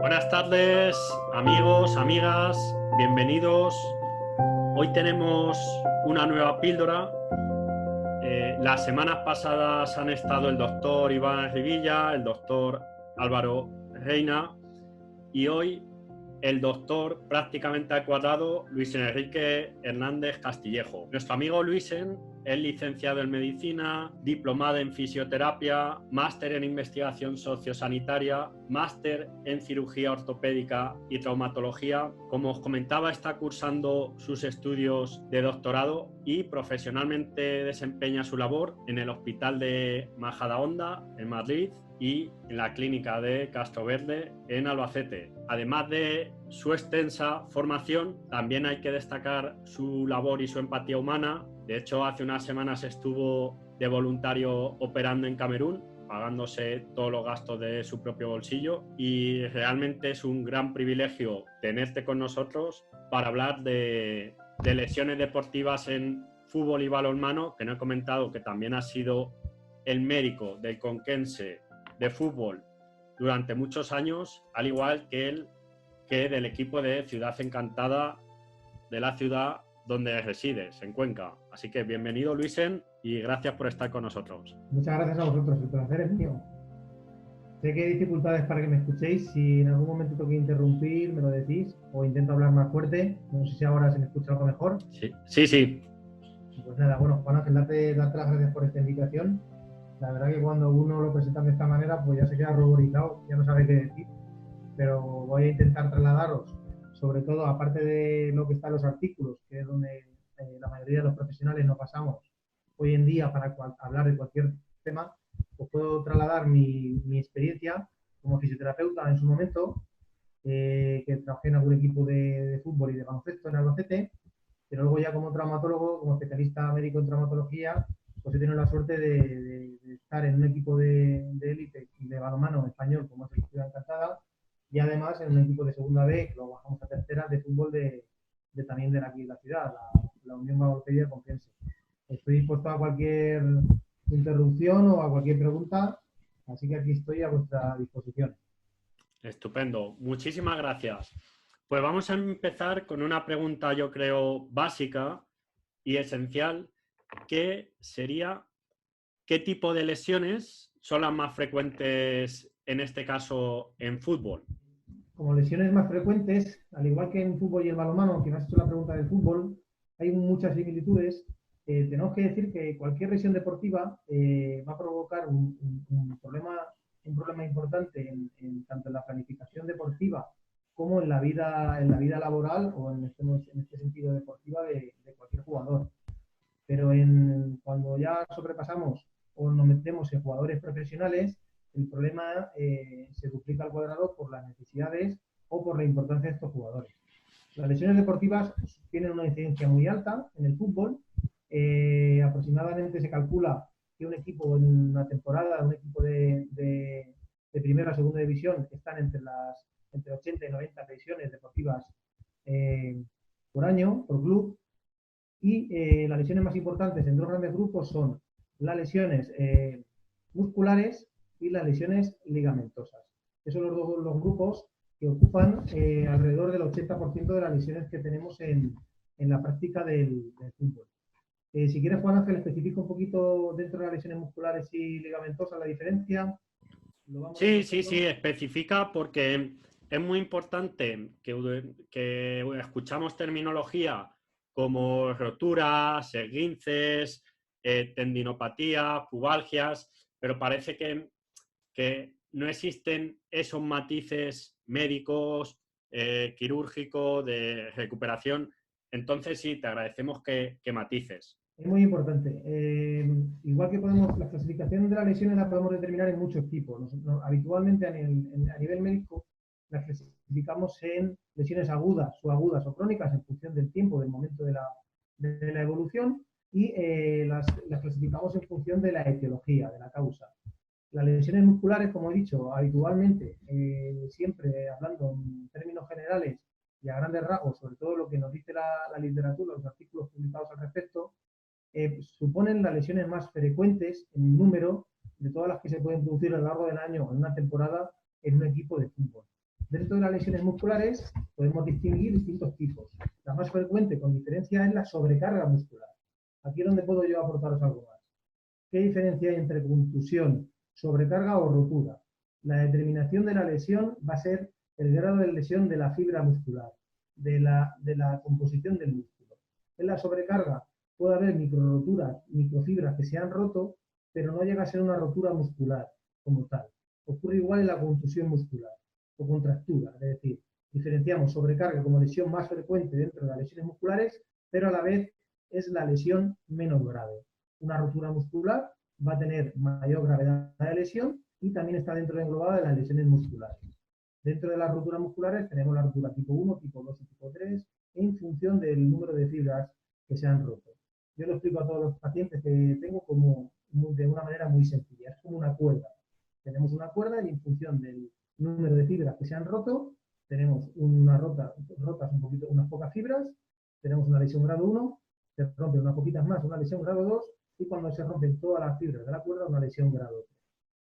Buenas tardes, amigos, amigas, bienvenidos. Hoy tenemos una nueva píldora. Las semanas pasadas han estado el doctor Iván Rivilla, el doctor Álvaro Reina y hoy el doctor prácticamente al cuadrado, Luis Enrique Hernández Castillejo. Nuestro amigo Luisen es licenciado en medicina, diplomado en fisioterapia, máster en investigación sociosanitaria, máster en cirugía ortopédica y traumatología. Como os comentaba, está cursando sus estudios de doctorado y profesionalmente desempeña su labor en el Hospital de Majadahonda, en Madrid, y en la clínica de Castroverde en Albacete. Además de su extensa formación, también hay que destacar su labor y su empatía humana. De hecho, hace unas semanas estuvo de voluntario operando en Camerún, pagándose todos los gastos de su propio bolsillo, y realmente es un gran privilegio tenerte con nosotros para hablar de lesiones deportivas en fútbol y balonmano, que no he comentado que también ha sido el médico del Conquense de fútbol durante muchos años, al igual que él, que del equipo de Ciudad Encantada de la ciudad donde resides, en Cuenca. Así que bienvenido, Luisen, y gracias por estar con nosotros. Muchas gracias a vosotros, el placer es mío. Sé que hay dificultades para que me escuchéis. Si en algún momento tengo que interrumpir, me lo decís o intento hablar más fuerte. No sé si ahora se me escucha algo mejor. Sí. Pues nada, bueno, Juan Ángel, darte las gracias por esta invitación. La verdad que cuando uno lo presenta de esta manera, pues ya se queda ruborizado, ya no sabe qué decir. Pero voy a intentar trasladaros, sobre todo, aparte de lo que está en los artículos, que es donde la mayoría de los profesionales nos basamos hoy en día para hablar de cualquier tema, os puedo trasladar mi experiencia como fisioterapeuta en su momento, que trabajé en algún equipo de fútbol y de baloncesto en Albacete, pero luego ya como traumatólogo, como especialista médico en traumatología, pues he tenido la suerte de estar en un equipo de élite y de balonmano español, como es el Ciudad Encantada, y además en un equipo de segunda B, que lo bajamos a tercera, de fútbol también de aquí de la ciudad, la Unión Baloncesto Confianza. Estoy dispuesto a cualquier interrupción o a cualquier pregunta, así que aquí estoy a vuestra disposición. Estupendo, muchísimas gracias. Pues vamos a empezar con una pregunta, yo creo, básica y esencial, que sería: ¿qué tipo de lesiones son las más frecuentes en este caso en fútbol? Como lesiones más frecuentes, al igual que en fútbol y el balonmano, aunque me has hecho la pregunta del fútbol, hay muchas similitudes. Tenemos que decir que cualquier lesión deportiva va a provocar un problema importante tanto en la planificación deportiva como en la vida laboral o en este sentido deportiva de cualquier jugador. Pero cuando ya sobrepasamos o nos metemos en jugadores profesionales, el problema se duplica al cuadrado por las necesidades o por la importancia de estos jugadores. Las lesiones deportivas tienen una incidencia muy alta en el fútbol. Aproximadamente se calcula que un equipo en una temporada, un equipo de primera o segunda división, están entre 80 y 90 lesiones deportivas por año, por club. Y las lesiones más importantes en dos grandes grupos son las lesiones musculares y las lesiones ligamentosas. Esos son los grupos que ocupan alrededor del 80% de las lesiones que tenemos en la práctica del fútbol. Si quieres, Juan Ángel, especifico un poquito dentro de las lesiones musculares y ligamentosas la diferencia. Lo vamos Sí, desglosando. especifica, porque es muy importante que escuchamos terminología como roturas, esguinces, tendinopatías, pubalgias, pero parece que no existen esos matices médicos, quirúrgicos, de recuperación. Entonces sí, te agradecemos que matices. Es muy importante. Igual que la clasificación de las lesiones la podemos determinar en muchos tipos. Habitualmente a nivel médico las clasificamos en lesiones agudas, subagudas o crónicas en función del tiempo, del momento de la evolución, y las clasificamos en función de la etiología, de la causa. Las lesiones musculares, como he dicho, habitualmente, siempre hablando en términos generales y a grandes rasgos, sobre todo lo que nos dice la literatura, los artículos publicados al respecto, suponen las lesiones más frecuentes en número de todas las que se pueden producir a lo largo del año en una temporada en un equipo de fútbol. Dentro de las lesiones musculares podemos distinguir distintos tipos. La más frecuente, con diferencia, es la sobrecarga muscular. Aquí es donde puedo yo aportaros algo más. ¿Qué diferencia hay entre contusión, sobrecarga o rotura? La determinación de la lesión va a ser el grado de lesión de la fibra muscular, de la composición del músculo. En la sobrecarga puede haber microroturas, microfibras que se han roto, pero no llega a ser una rotura muscular como tal. Ocurre igual en la contusión muscular o contractura, es decir, diferenciamos sobrecarga como lesión más frecuente dentro de las lesiones musculares, pero a la vez es la lesión menos grave. Una rotura muscular va a tener mayor gravedad de lesión y también está dentro de englobada de las lesiones musculares. Dentro de las roturas musculares tenemos la rotura tipo 1, tipo 2 y tipo 3 en función del número de fibras que se han roto. Yo lo explico a todos los pacientes que tengo como de una manera muy sencilla. Es como una cuerda. Tenemos una cuerda y en función del número de fibras que se han roto, tenemos rotas un poquito, unas pocas fibras, tenemos una lesión grado 1, se rompen unas poquitas más, una lesión grado 2, y cuando se rompen todas las fibras de la cuerda, una lesión grado 3.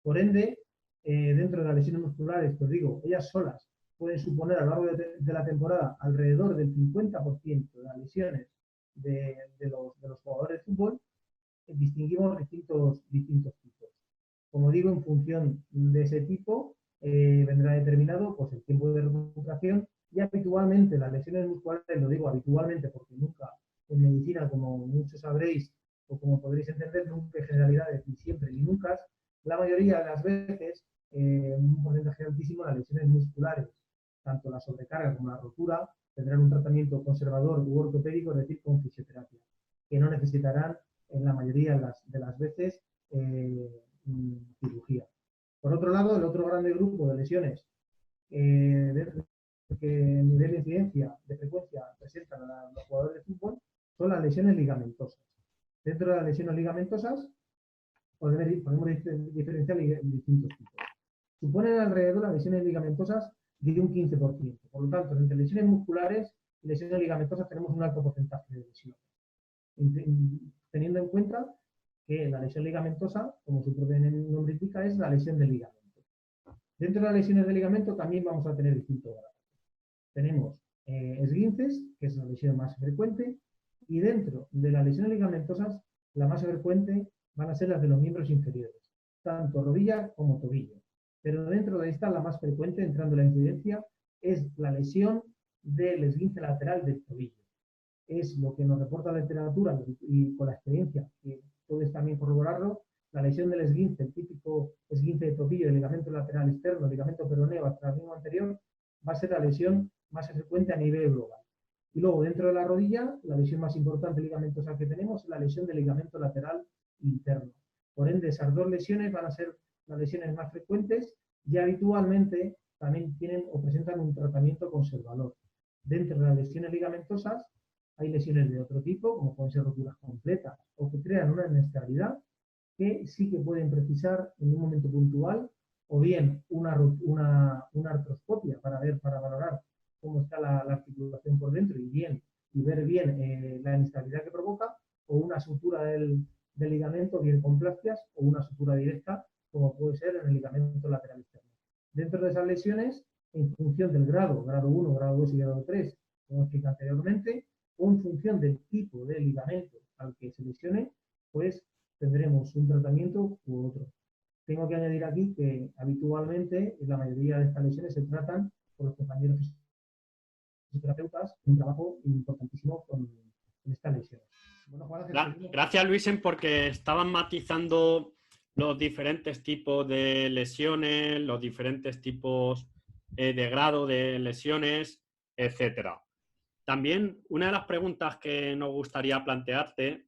Por ende, dentro de las lesiones musculares, pues digo, ellas solas pueden suponer a lo largo de la temporada alrededor del 50% de las lesiones de los jugadores de fútbol. Distinguimos distintos tipos. Como digo, en función de ese tipo, vendrá determinado pues, el tiempo de recuperación y habitualmente las lesiones musculares, lo digo habitualmente porque nunca en medicina, como muchos sabréis o como podréis entender, nunca hay generalidades, ni siempre ni nunca, la mayoría de las veces, un porcentaje altísimo, las lesiones musculares, tanto la sobrecarga como la rotura, tendrán un tratamiento conservador u ortopédico, es decir, con fisioterapia, que no necesitarán en la mayoría de las veces cirugía. Por otro lado, el otro grande grupo de lesiones que nivel de incidencia, de frecuencia presentan a los jugadores de fútbol son las lesiones ligamentosas. Dentro de las lesiones ligamentosas podemos diferenciar distintos tipos. Suponen alrededor las lesiones ligamentosas de un 15%. Por lo tanto, entre lesiones musculares y lesiones ligamentosas tenemos un alto porcentaje de lesiones. Teniendo en cuenta que la lesión ligamentosa, como su propio nombre indica, es la lesión del ligamento. Dentro de las lesiones de ligamento también vamos a tener distintos grados. Tenemos esguinces, que es la lesión más frecuente, y dentro de las lesiones ligamentosas, la más frecuente van a ser las de los miembros inferiores, tanto rodilla como tobillo. Pero dentro de esta, la más frecuente, entrando en la incidencia, es la lesión del esguince lateral del tobillo. Es lo que nos reporta la literatura y con la experiencia, que puedes también corroborarlo, la lesión del esguince, el típico esguince de tobillo, el ligamento lateral externo, el ligamento peroneo hasta el mismo anterior, va a ser la lesión más frecuente a nivel global. Y luego, dentro de la rodilla, la lesión más importante ligamentosa que tenemos es la lesión del ligamento lateral interno. Por ende, esas dos lesiones van a ser las lesiones más frecuentes y habitualmente también tienen o presentan un tratamiento conservador. Dentro de las lesiones ligamentosas hay lesiones de otro tipo, como pueden ser roturas completas o que crean una inestabilidad que sí que pueden precisar en un momento puntual o bien una artroscopia para valorar cómo está la articulación por dentro y ver bien la inestabilidad que provoca, o una sutura del ligamento bien con plastias o una sutura directa como puede ser en el ligamento lateral externo. Dentro de esas lesiones, en función del grado 1, grado 2 y grado 3, como expliqué anteriormente, o en función del tipo de ligamento al que se lesione, pues tendremos un tratamiento u otro. Tengo que añadir aquí que habitualmente la mayoría de estas lesiones se tratan por los compañeros fisioterapeutas, un trabajo importantísimo con estas lesiones. Bueno, Juan, gracias, Luisen, porque estaban matizando los diferentes tipos de lesiones, los diferentes tipos de grado de lesiones, etcétera. También una de las preguntas que nos gustaría plantearte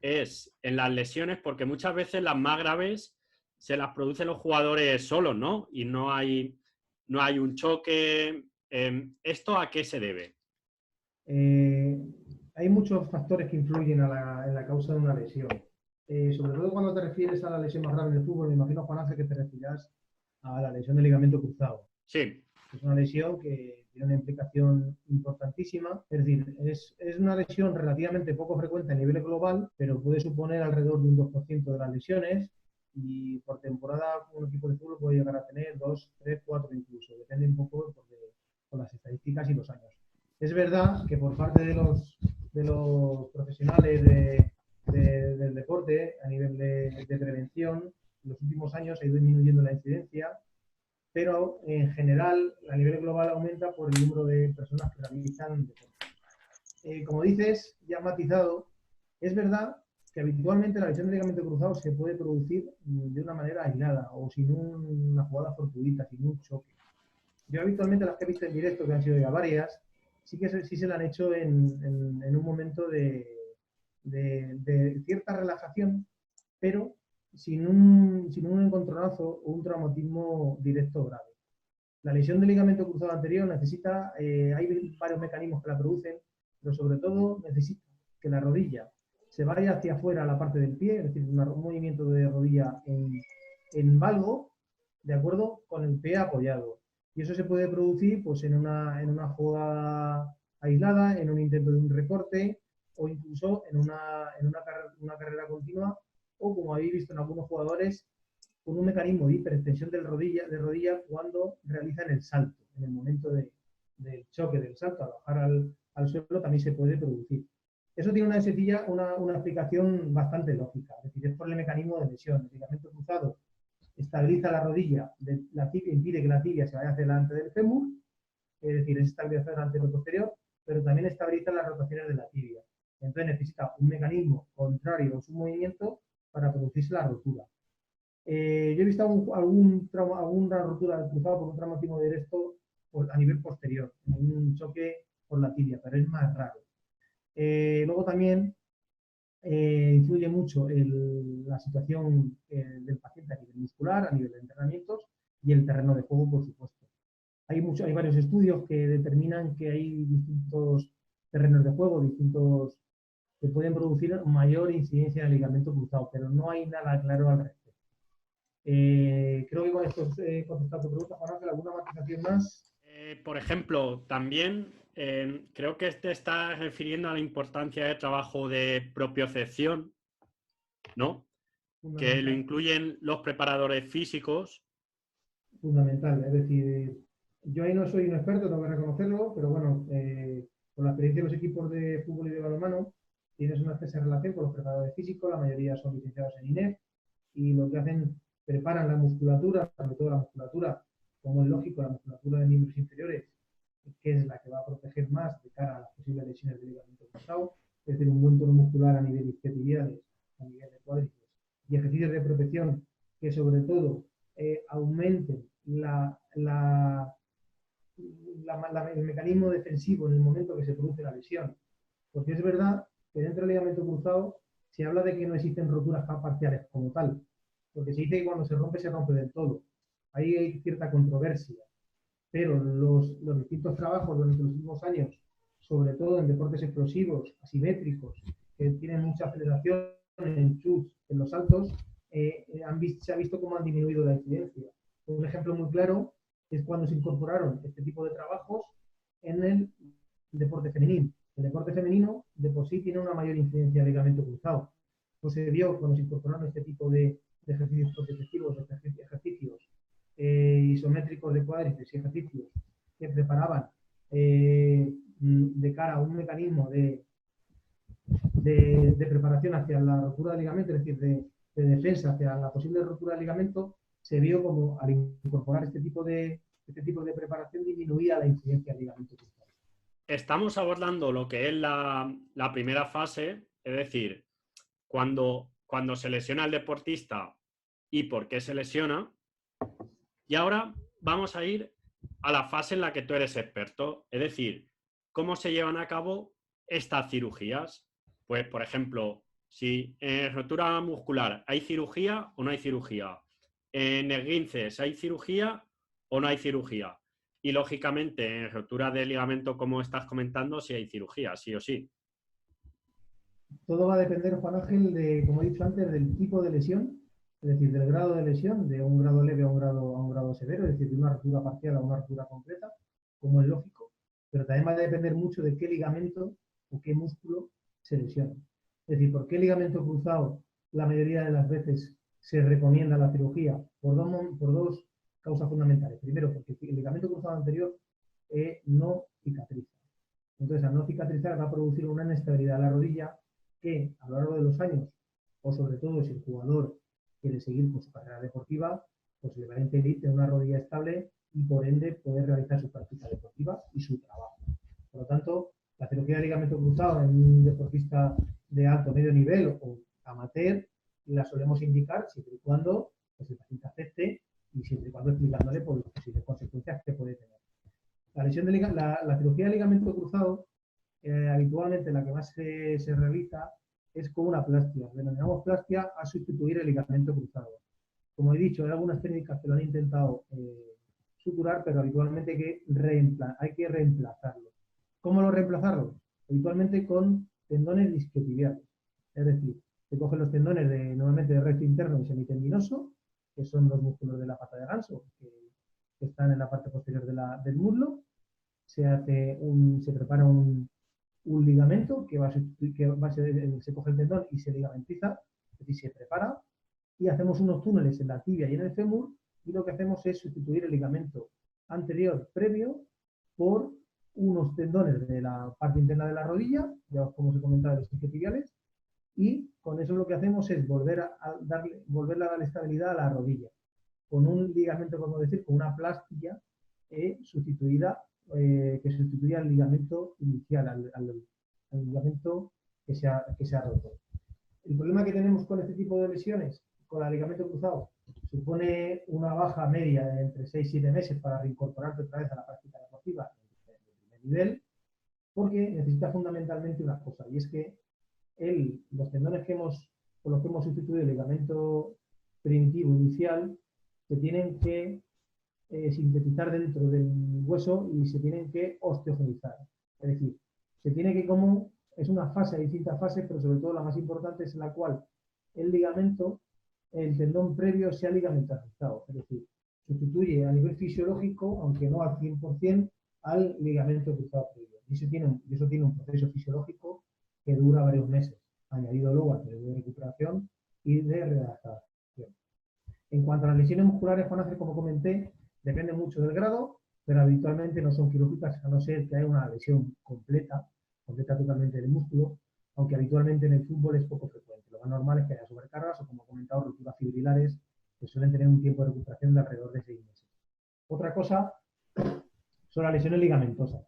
es en las lesiones, porque muchas veces las más graves se las producen los jugadores solos, ¿no? Y no hay un choque. ¿Esto a qué se debe? Hay muchos factores que influyen en la causa de una lesión. Sobre todo cuando te refieres a la lesión más grave en el fútbol, me imagino, Juan Ángel, que te referirás a la lesión del ligamento cruzado. Sí. Es una lesión que tiene una implicación importantísima. Es decir, es una lesión relativamente poco frecuente a nivel global, pero puede suponer alrededor de un 2% de las lesiones, y por temporada un equipo de fútbol puede llegar a tener 2, 3, 4 incluso. Depende un poco y casi 2 años. Es verdad que por parte de los profesionales del deporte, a nivel de prevención, en los últimos años ha ido disminuyendo la incidencia, pero en general, a nivel global, aumenta por el número de personas que realizan deporte. Como dices, ya matizado, es verdad que habitualmente la lesión de ligamento cruzado se puede producir de una manera aislada o sin una jugada fortuita, sin un choque. Yo habitualmente las que he visto en directo, que han sido ya varias, sí se la han hecho en un momento de cierta relajación, pero sin un encontronazo o un traumatismo directo grave. La lesión del ligamento cruzado anterior necesita, hay varios mecanismos que la producen, pero sobre todo necesita que la rodilla se vaya hacia afuera a la parte del pie, es decir, un movimiento de rodilla en valgo, de acuerdo con el pie apoyado. Y eso se puede producir pues, en una jugada aislada, en un intento de un recorte o incluso en una carrera continua o, como habéis visto en algunos jugadores, con un mecanismo de hiperextensión de rodilla cuando realizan el salto. En el momento del choque del salto, al bajar al suelo, también se puede producir. Eso tiene una explicación bastante lógica, es decir, es por el mecanismo de lesión. El ligamento cruzado estabiliza la rodilla, la tibia, impide que la tibia se vaya hacia delante del fémur, es decir, es estabilizador antero-posterior, pero también estabiliza las rotaciones de la tibia. Entonces necesita un mecanismo contrario a su movimiento para producirse la rotura. Yo he visto alguna rotura del cruzado por un traumatismo directo a nivel posterior, en un choque por la tibia, pero es más raro. Luego también influye mucho la situación del paciente a nivel muscular, a nivel de entrenamientos y el terreno de juego, por supuesto. Hay varios estudios que determinan que hay distintos terrenos de juego, distintos que pueden producir mayor incidencia del ligamento cruzado, pero no hay nada claro al respecto. Creo que con esto he contestado tu pregunta, Juan Ángel. ¿Alguna matización más? Por ejemplo, también creo que te estás refiriendo a la importancia del trabajo de propiocepción, ¿no? Que lo incluyen los preparadores físicos. Fundamental, es decir, yo ahí no soy un experto, tengo que reconocerlo, pero bueno, con la experiencia de los equipos de fútbol y de balonmano, tienes una especie de relación con los preparadores físicos, la mayoría son licenciados en INEF, y lo que hacen, preparan la musculatura, sobre todo la musculatura, como es lógico, la musculatura de miembros inferiores, que es la que va a proteger más de cara a las posibles lesiones del ligamento cruzado, es decir, un buen tono muscular a nivel isquiotibiales, a nivel de cuádriceps, y ejercicios de protección que sobre todo aumenten el mecanismo defensivo en el momento que se produce la lesión. Porque es verdad que dentro del ligamento cruzado se habla de que no existen roturas parciales como tal, porque se dice que cuando se rompe del todo. Ahí hay cierta controversia, pero los distintos trabajos durante los últimos años, sobre todo en deportes explosivos, asimétricos, que tienen mucha aceleración en shoots, en los saltos, se ha visto cómo han disminuido la incidencia. Un ejemplo muy claro es cuando se incorporaron este tipo de trabajos en el deporte femenino. El deporte femenino de por sí tiene una mayor incidencia de ligamento cruzado. Pues se vio cuando se incorporaron este tipo de ejercicios protectivos, ejercicios isométricos de cuádriceps y ejercicios que preparaban de cara a un mecanismo de preparación hacia la rotura del ligamento, es decir, de defensa hacia la posible rotura del ligamento, se vio como al incorporar este tipo de preparación disminuía la incidencia del ligamento cruzado. Estamos abordando lo que es la primera fase, es decir, cuando se lesiona el deportista y por qué se lesiona. Y ahora vamos a ir a la fase en la que tú eres experto, es decir, cómo se llevan a cabo estas cirugías. Pues, por ejemplo, si en rotura muscular hay cirugía o no hay cirugía, en esguinces hay cirugía o no hay cirugía. Y, lógicamente, en rotura de ligamento, como estás comentando, sí hay cirugía, sí o sí. Todo va a depender, Juan Ángel, como he dicho antes, del tipo de lesión, es decir, del grado de lesión, de un grado leve a un grado severo, es decir, de una rotura parcial a una rotura completa, como es lógico, pero también va a depender mucho de qué ligamento o qué músculo se lesiona. Es decir, por qué ligamento cruzado la mayoría de las veces se recomienda la cirugía por dos causas fundamentales. Primero, porque el ligamento cruzado anterior no cicatrizar va a producir una inestabilidad en la rodilla que a lo largo de los años, o sobre todo si el jugador quiere seguir con su carrera deportiva, pues le va a impedir tener una rodilla estable y por ende poder realizar su práctica deportiva y su trabajo. Por lo tanto, la cirugía de ligamento cruzado en un deportista de alto medio nivel o amateur la solemos indicar siempre y cuando pues, el paciente acepte y siempre y cuando explicándole por las posibles consecuencias que puede tener. La cirugía de ligamento cruzado, habitualmente la que más se realiza es con una plastia. Denominamos plastia a sustituir el ligamento cruzado. Como he dicho, hay algunas técnicas que lo han intentado suturar, pero habitualmente hay que reemplazarlo. ¿Cómo lo reemplazarlo? Habitualmente con tendones discotibiales. Es decir, se cogen los tendones normalmente de recto interno y semitendinoso, que son los músculos de la pata de ganso, que están en la parte posterior del muslo. Se prepara un ligamento que se coge el tendón y se ligamentiza, es decir, se prepara y hacemos unos túneles en la tibia y en el fémur y lo que hacemos es sustituir el ligamento anterior previo por unos tendones de la parte interna de la rodilla, ya como os he comentado, los isquiotibiales, y con eso lo que hacemos es volver a dar estabilidad a la rodilla, con un ligamento, podemos decir, con una plástica que sustituya el ligamento inicial, al ligamento que se ha roto. El problema que tenemos con este tipo de lesiones, con el ligamento cruzado, supone una baja media de entre 6 y 7 meses para reincorporarte otra vez a la práctica deportiva de primer nivel, porque necesita fundamentalmente una cosa, y es que los tendones con los que hemos sustituido el ligamento primitivo inicial se tienen que sintetizar dentro del hueso y se tienen que osteogenizar. Es decir, se tiene que es una fase, hay distintas fases, pero sobre todo la más importante es la cual el tendón previo se ha ligamentalizado. Es decir, sustituye a nivel fisiológico, aunque no al 100%, al ligamento cruzado previo. Y eso tiene un proceso fisiológico que dura varios meses, añadido luego al periodo de recuperación y de readaptación. En cuanto a las lesiones musculares, Juan Ángel, como comenté, depende mucho del grado, pero habitualmente no son quirúrgicas, a no ser que haya una lesión completa totalmente del músculo, aunque habitualmente en el fútbol es poco frecuente. Lo más normal es que haya sobrecargas o, como he comentado, rupturas fibrilares que suelen tener un tiempo de recuperación de alrededor de 6 meses. Otra cosa son las lesiones ligamentosas.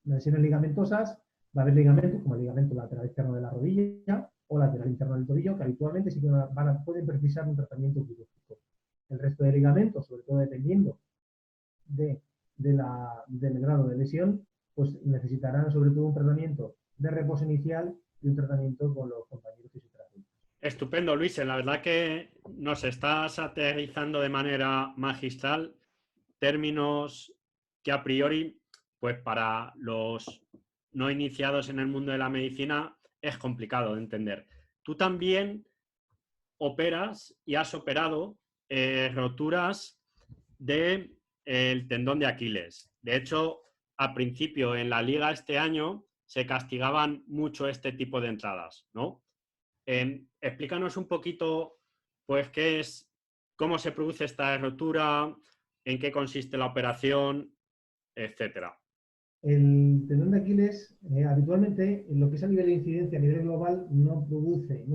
Las lesiones ligamentosas va a haber ligamentos como el ligamento lateral externo de la rodilla o lateral interno del tobillo, que habitualmente sí que pueden precisar un tratamiento quirúrgico. El resto de ligamentos, sobre todo dependiendo del grado de lesión, pues necesitarán sobre todo un tratamiento de reposo inicial y un tratamiento con los compañeros fisioterapeutas. Estupendo, Luis. La verdad que nos estás aterrizando de manera magistral términos que a priori, pues para los no iniciados en el mundo de la medicina es complicado de entender. Tú también operas y has operado roturas del tendón de Aquiles. De hecho, al principio en la liga este año se castigaban mucho este tipo de entradas, ¿no? Explícanos un poquito, pues, cómo se produce esta rotura, en qué consiste la operación, etcétera. El tendón de Aquiles, habitualmente, en lo que es a nivel de incidencia a nivel global, no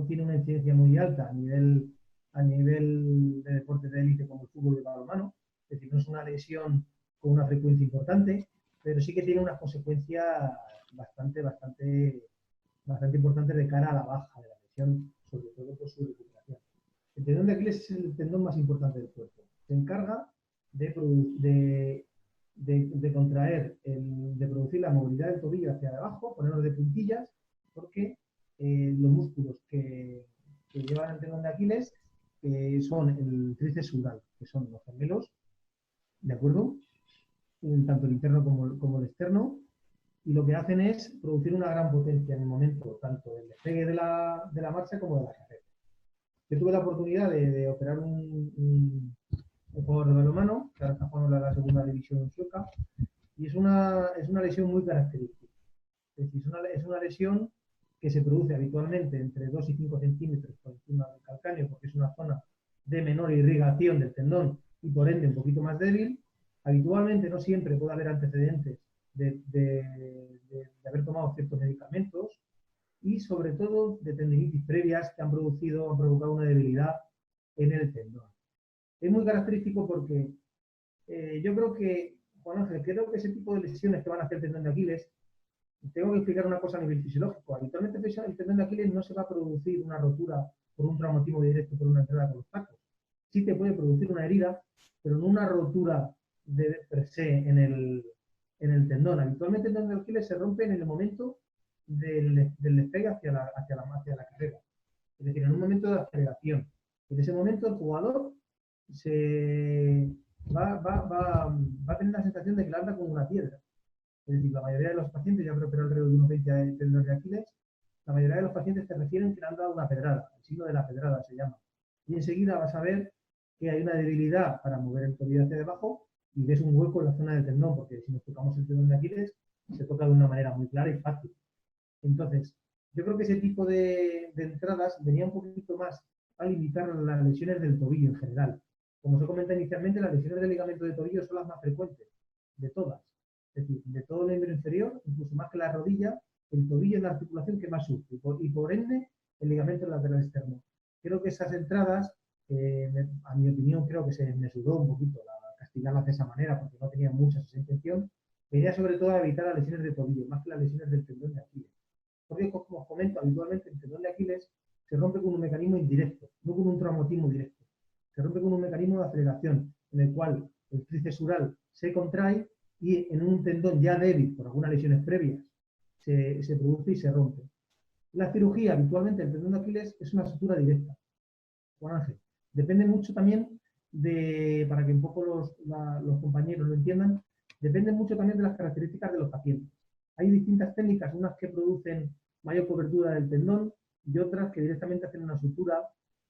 tiene una incidencia muy alta a nivel de deportes de élite como el fútbol y el balonmano. Es decir, no es una lesión con una frecuencia importante, pero sí que tiene unas consecuencias bastante importantes de cara a la baja de la lesión, sobre todo por su recuperación. El tendón de Aquiles es el tendón más importante del cuerpo. Se encarga de producir la movilidad del tobillo hacia abajo, ponernos de puntillas, porque los músculos que llevan el tendón de Aquiles son el tríceps sural, que son los gemelos, ¿de acuerdo? Tanto el interno como el externo, y lo que hacen es producir una gran potencia en el momento, tanto del despegue de la marcha como de la carrera. Yo tuve la oportunidad de operar un jugador de balonmano, que ahora está jugando en la segunda división sueca, y es una lesión muy característica. Es decir, es una lesión que se produce habitualmente entre 2 y 5 centímetros por encima del calcáneo, porque es una zona de menor irrigación del tendón y por ende un poquito más débil. Habitualmente, no siempre, puede haber antecedentes de haber tomado ciertos medicamentos y sobre todo de tendinitis previas que han provocado una debilidad en el tendón. Es muy característico porque yo creo que, Juan Ángel, creo que ese tipo de lesiones que van a hacer el tendón de Aquiles, tengo que explicar una cosa a nivel fisiológico. Habitualmente el tendón de Aquiles no se va a producir una rotura por un traumatismo directo por una entrada con los tacos. Sí te puede producir una herida, pero no una rotura de per se en el tendón. Habitualmente el tendón de Aquiles se rompe en el momento del despegue hacia la carrera. Es decir, en un momento de aceleración. En ese momento el jugador va a tener la sensación de que le anda con una piedra. Es decir, la mayoría de los pacientes, ya creo que era alrededor de unos 20 tendones de Aquiles, la mayoría de los pacientes te refieren que le han dado una pedrada, el signo de la pedrada se llama. Y enseguida vas a ver que hay una debilidad para mover el tobillo hacia debajo y ves un hueco en la zona del tendón, porque si nos tocamos el tendón de Aquiles, se toca de una manera muy clara y fácil. Entonces, yo creo que ese tipo de entradas venía un poquito más a limitar las lesiones del tobillo en general. Como os comenté inicialmente, las lesiones del ligamento de tobillo son las más frecuentes de todas. Es decir, de todo el miembro inferior, incluso más que la rodilla, el tobillo es la articulación que más sufre y por ende el ligamento lateral externo. Creo que esas entradas, a mi opinión, creo que se me sudó un poquito castigarlas de esa manera porque no tenía mucha esa intención. Venía sobre todo a evitar las lesiones de tobillo, más que las lesiones del tendón de Aquiles. Porque, como os comento, habitualmente el tendón de Aquiles se rompe con un mecanismo indirecto, no con un traumatismo directo. Se rompe con un mecanismo de aceleración, en el cual el tríceps sural se contrae y en un tendón ya débil por algunas lesiones previas se produce y se rompe. La cirugía, habitualmente, el tendón de Aquiles es una sutura directa. Juan Ángel, depende mucho también para que un poco los compañeros lo entiendan, depende mucho también de las características de los pacientes. Hay distintas técnicas, unas que producen mayor cobertura del tendón y otras que directamente hacen una sutura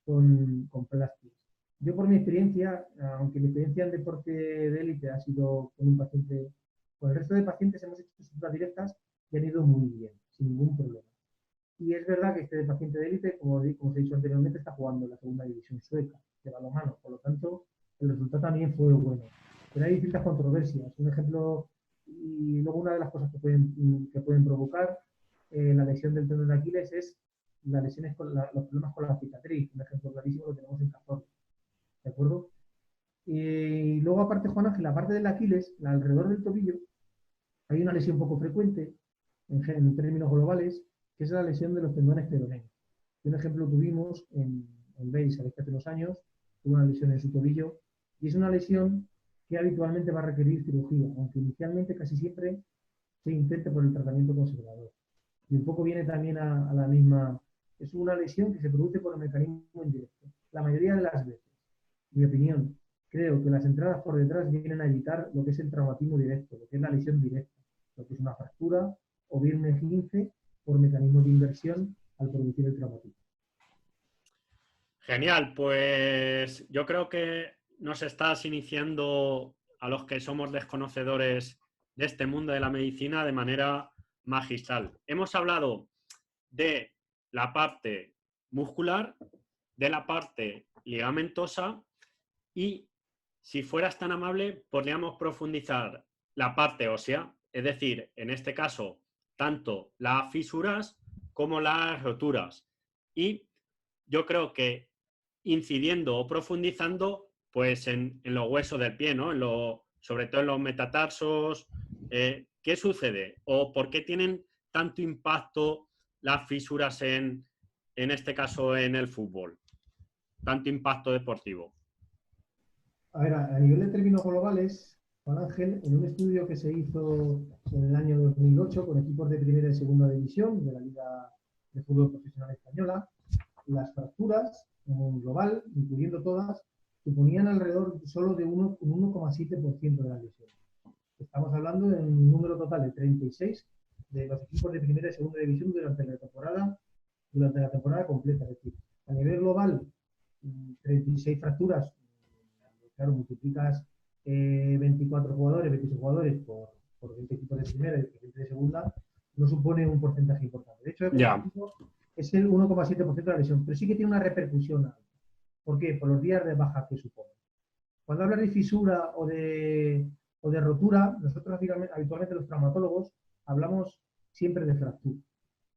con plásticos. Yo por mi experiencia, aunque mi experiencia en deporte de élite ha sido con un paciente, con el resto de pacientes hemos hecho suturas directas y han ido muy bien, sin ningún problema. Y es verdad que este paciente de élite, como os he dicho anteriormente, está jugando en la segunda división sueca de balonmano, por lo tanto el resultado también fue bueno. Pero hay distintas controversias. Un ejemplo, y luego una de las cosas que pueden provocar la lesión del tendón de Aquiles es las lesiones los problemas con la cicatriz. Un ejemplo clarísimo lo tenemos en Cazorla. ¿De acuerdo? Y luego, aparte, Juan Ángel, la parte del Aquiles, alrededor del tobillo, hay una lesión poco frecuente, en términos globales, que es la lesión de los tendones peroneos. Un ejemplo tuvimos en Beis, hace unos años, tuvo una lesión en su tobillo, y es una lesión que habitualmente va a requerir cirugía, aunque inicialmente casi siempre se intente por el tratamiento conservador. Y un poco viene también a la misma, es una lesión que se produce por un mecanismo indirecto. La mayoría de las veces, mi opinión, creo que las entradas por detrás vienen a evitar lo que es el traumatismo directo, lo que es la lesión directa, lo que es una fractura o bien un esguince por mecanismos de inversión al producir el traumatismo. Genial, pues yo creo que nos estás iniciando a los que somos desconocedores de este mundo de la medicina de manera magistral. Hemos hablado de la parte muscular, de la parte ligamentosa y, si fueras tan amable, podríamos profundizar la parte ósea, es decir, en este caso, tanto las fisuras como las roturas. Y yo creo que incidiendo o profundizando pues en los huesos del pie, ¿no? Sobre todo en los metatarsos. ¿Qué sucede? ¿O por qué tienen tanto impacto las fisuras en este caso en el fútbol? Tanto impacto deportivo. A ver, a nivel de términos globales, Juan Ángel, en un estudio que se hizo en el año 2008 con equipos de primera y segunda división de la Liga de Fútbol Profesional Española, las fracturas en global, incluyendo todas, suponían alrededor solo de un 1,7% de las lesiones. Estamos hablando de un número total de 36 de los equipos de primera y segunda división durante la temporada completa. Es decir, a nivel global, 36 fracturas, claro, multiplicas 24 jugadores, 26 jugadores por 20 equipos de primera y 20 de segunda, no supone un porcentaje importante. De hecho, es el 1,7% de la lesión, pero sí que tiene una repercusión alta. ¿Por qué? Por los días de baja que supone. Cuando hablas de fisura o de o de rotura, nosotros habitualmente los traumatólogos hablamos siempre de fractura.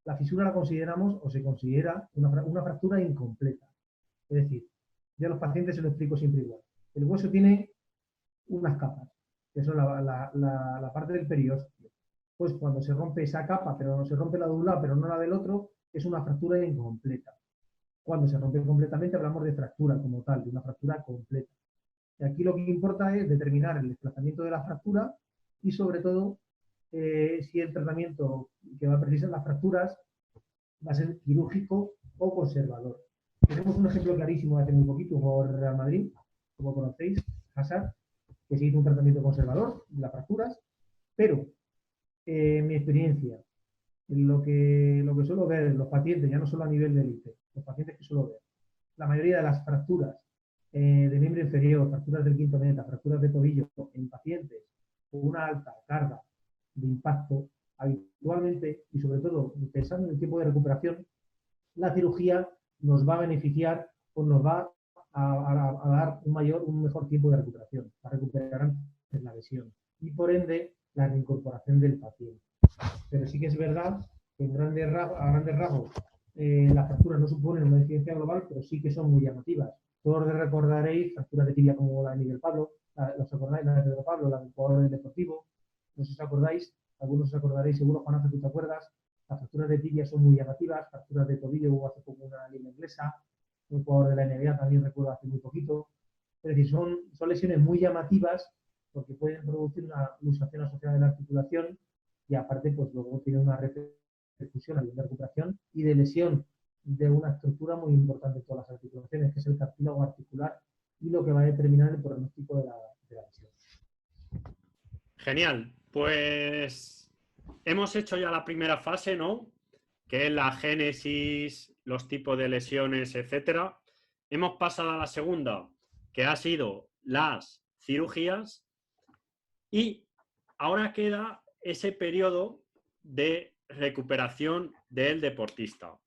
La fisura la consideramos o se considera una fractura incompleta. Es decir, yo a los pacientes se lo explico siempre igual. El hueso tiene unas capas, que son la parte del periósteo. Pues cuando se rompe esa capa, pero no se rompe la de un lado, pero no la del otro, es una fractura incompleta. Cuando se rompe completamente hablamos de fractura como tal, de una fractura completa. Y aquí lo que importa es determinar el desplazamiento de la fractura y sobre todo si el tratamiento que va a precisar las fracturas va a ser quirúrgico o conservador. Tenemos un ejemplo clarísimo de hace muy poquito por Real Madrid, como conocéis, Hazard, que se hizo un tratamiento conservador de las fracturas, pero mi experiencia, lo que suelo ver en los pacientes, ya no solo a nivel de élite, los pacientes que suelo ver, la mayoría de las fracturas de miembro inferior, fracturas del quinto meta, fracturas de tobillo en pacientes con una alta carga de impacto, habitualmente y sobre todo pensando en el tiempo de recuperación, la cirugía nos va a beneficiar o nos va a dar un mejor tiempo de recuperación, a recuperar antes la lesión y por ende la reincorporación del paciente. Pero sí que es verdad que a grandes rasgos las fracturas no suponen una incidencia global, pero sí que son muy llamativas. Todos recordaréis fracturas de tibia como la de Miguel Pablo, ¿os acordáis? La de Pedro Pablo, la del jugador del Deportivo, no sé si os acordáis, algunos os acordaréis, seguro Juan, tú te acuerdas. Las fracturas de tibia son muy llamativas, fracturas de tobillo, hubo hace poco una liga inglesa, un jugador de la NBA también recuerdo hace muy poquito. Es decir, son lesiones muy llamativas porque pueden producir una luxación asociada de la articulación y aparte pues luego tiene una repercusión a nivel de recuperación y de lesión de una estructura muy importante en todas las articulaciones, que es el cartílago articular y lo que va a determinar el pronóstico de la lesión. Genial, pues hemos hecho ya la primera fase, ¿no? Que es la génesis, los tipos de lesiones, etcétera. Hemos pasado a la segunda, que ha sido las cirugías, y ahora queda ese periodo de recuperación del deportista.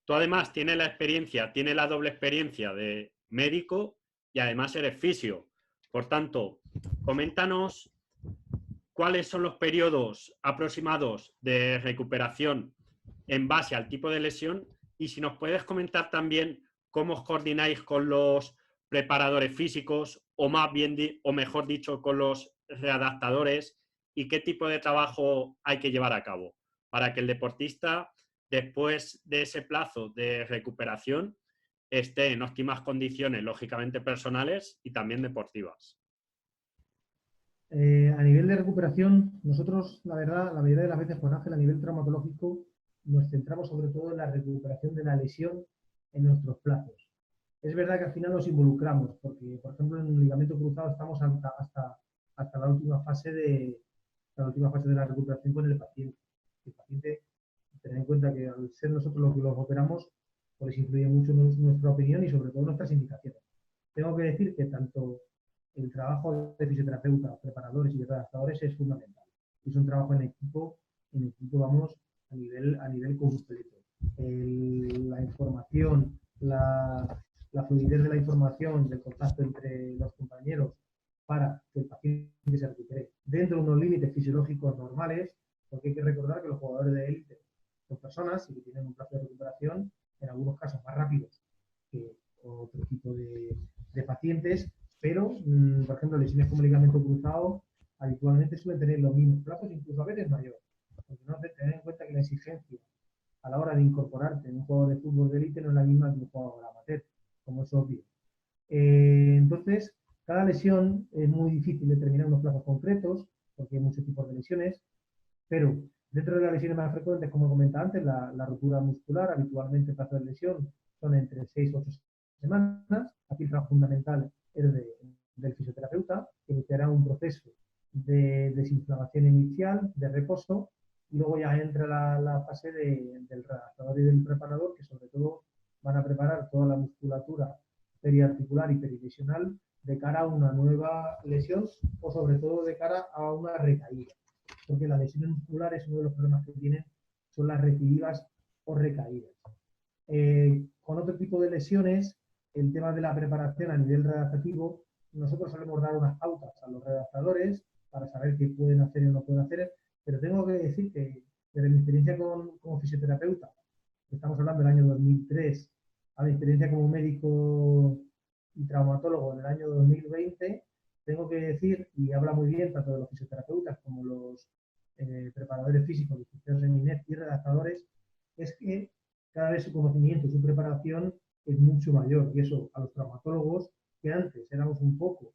Tú además tienes la doble experiencia de médico y además eres fisio. Por tanto, coméntanos cuáles son los periodos aproximados de recuperación en base al tipo de lesión y si nos puedes comentar también cómo os coordináis con los preparadores físicos o más bien, o mejor dicho, con los readaptadores y qué tipo de trabajo hay que llevar a cabo para que el deportista, después de ese plazo de recuperación, esté en óptimas condiciones, lógicamente personales y también deportivas. A nivel de recuperación, nosotros, la verdad, la mayoría de las veces, Juan Ángel, a nivel traumatológico, nos centramos sobre todo en la recuperación de la lesión en nuestros plazos. Es verdad que al final nos involucramos, porque, por ejemplo, en un ligamento cruzado estamos hasta la última fase de la recuperación con el paciente. El paciente, tener en cuenta que al ser nosotros los que los operamos, pues influye mucho nuestra opinión y sobre todo nuestras indicaciones. Tengo que decir que tanto el trabajo de fisioterapeutas, preparadores y adaptadores es fundamental. Es un trabajo en equipo vamos a nivel completo. La información, la fluidez de la información, del contacto entre los compañeros para que el paciente se recupere dentro de unos límites fisiológicos normales, porque hay que recordar que los jugadores de élite son personas y que tienen un plazo de recuperación, en algunos casos más rápidos que otro tipo de pacientes, pero, por ejemplo, lesiones como ligamento cruzado habitualmente suelen tener los mismos plazos, incluso a veces mayores, porque no tener en cuenta que la exigencia a la hora de incorporarte en un juego de fútbol de élite no es la misma que un juego amateur, como es obvio. Entonces, cada lesión es muy difícil determinar unos plazos concretos, porque hay muchos tipos de lesiones, pero dentro de las lesiones más frecuentes, como comentaba antes, la ruptura muscular, habitualmente el plazo de lesión son entre 6 y 8 semanas. Aquí el trabajo fundamental es del fisioterapeuta, que iniciará un proceso de desinflamación inicial, de reposo, y luego ya entra la fase del redactador y del preparador, que sobre todo van a preparar toda la musculatura periarticular y perilesional de cara a una nueva lesión o sobre todo de cara a una recaída. Porque las lesiones musculares, uno de los problemas que tienen son las recidivas o recaídas. Con otro tipo de lesiones, el tema de la preparación a nivel redactativo, nosotros solemos dar unas pautas a los redactadores para saber qué pueden hacer y no pueden hacer, pero tengo que decir que desde mi experiencia como fisioterapeuta, estamos hablando del año 2003, a mi experiencia como médico y traumatólogo en el año 2020, tengo que decir, y habla muy bien tanto de los fisioterapeutas como los preparadores físicos, licenciados en INEF y redactadores, es que cada vez su conocimiento, su preparación es mucho mayor. Y eso a los traumatólogos, que antes éramos un poco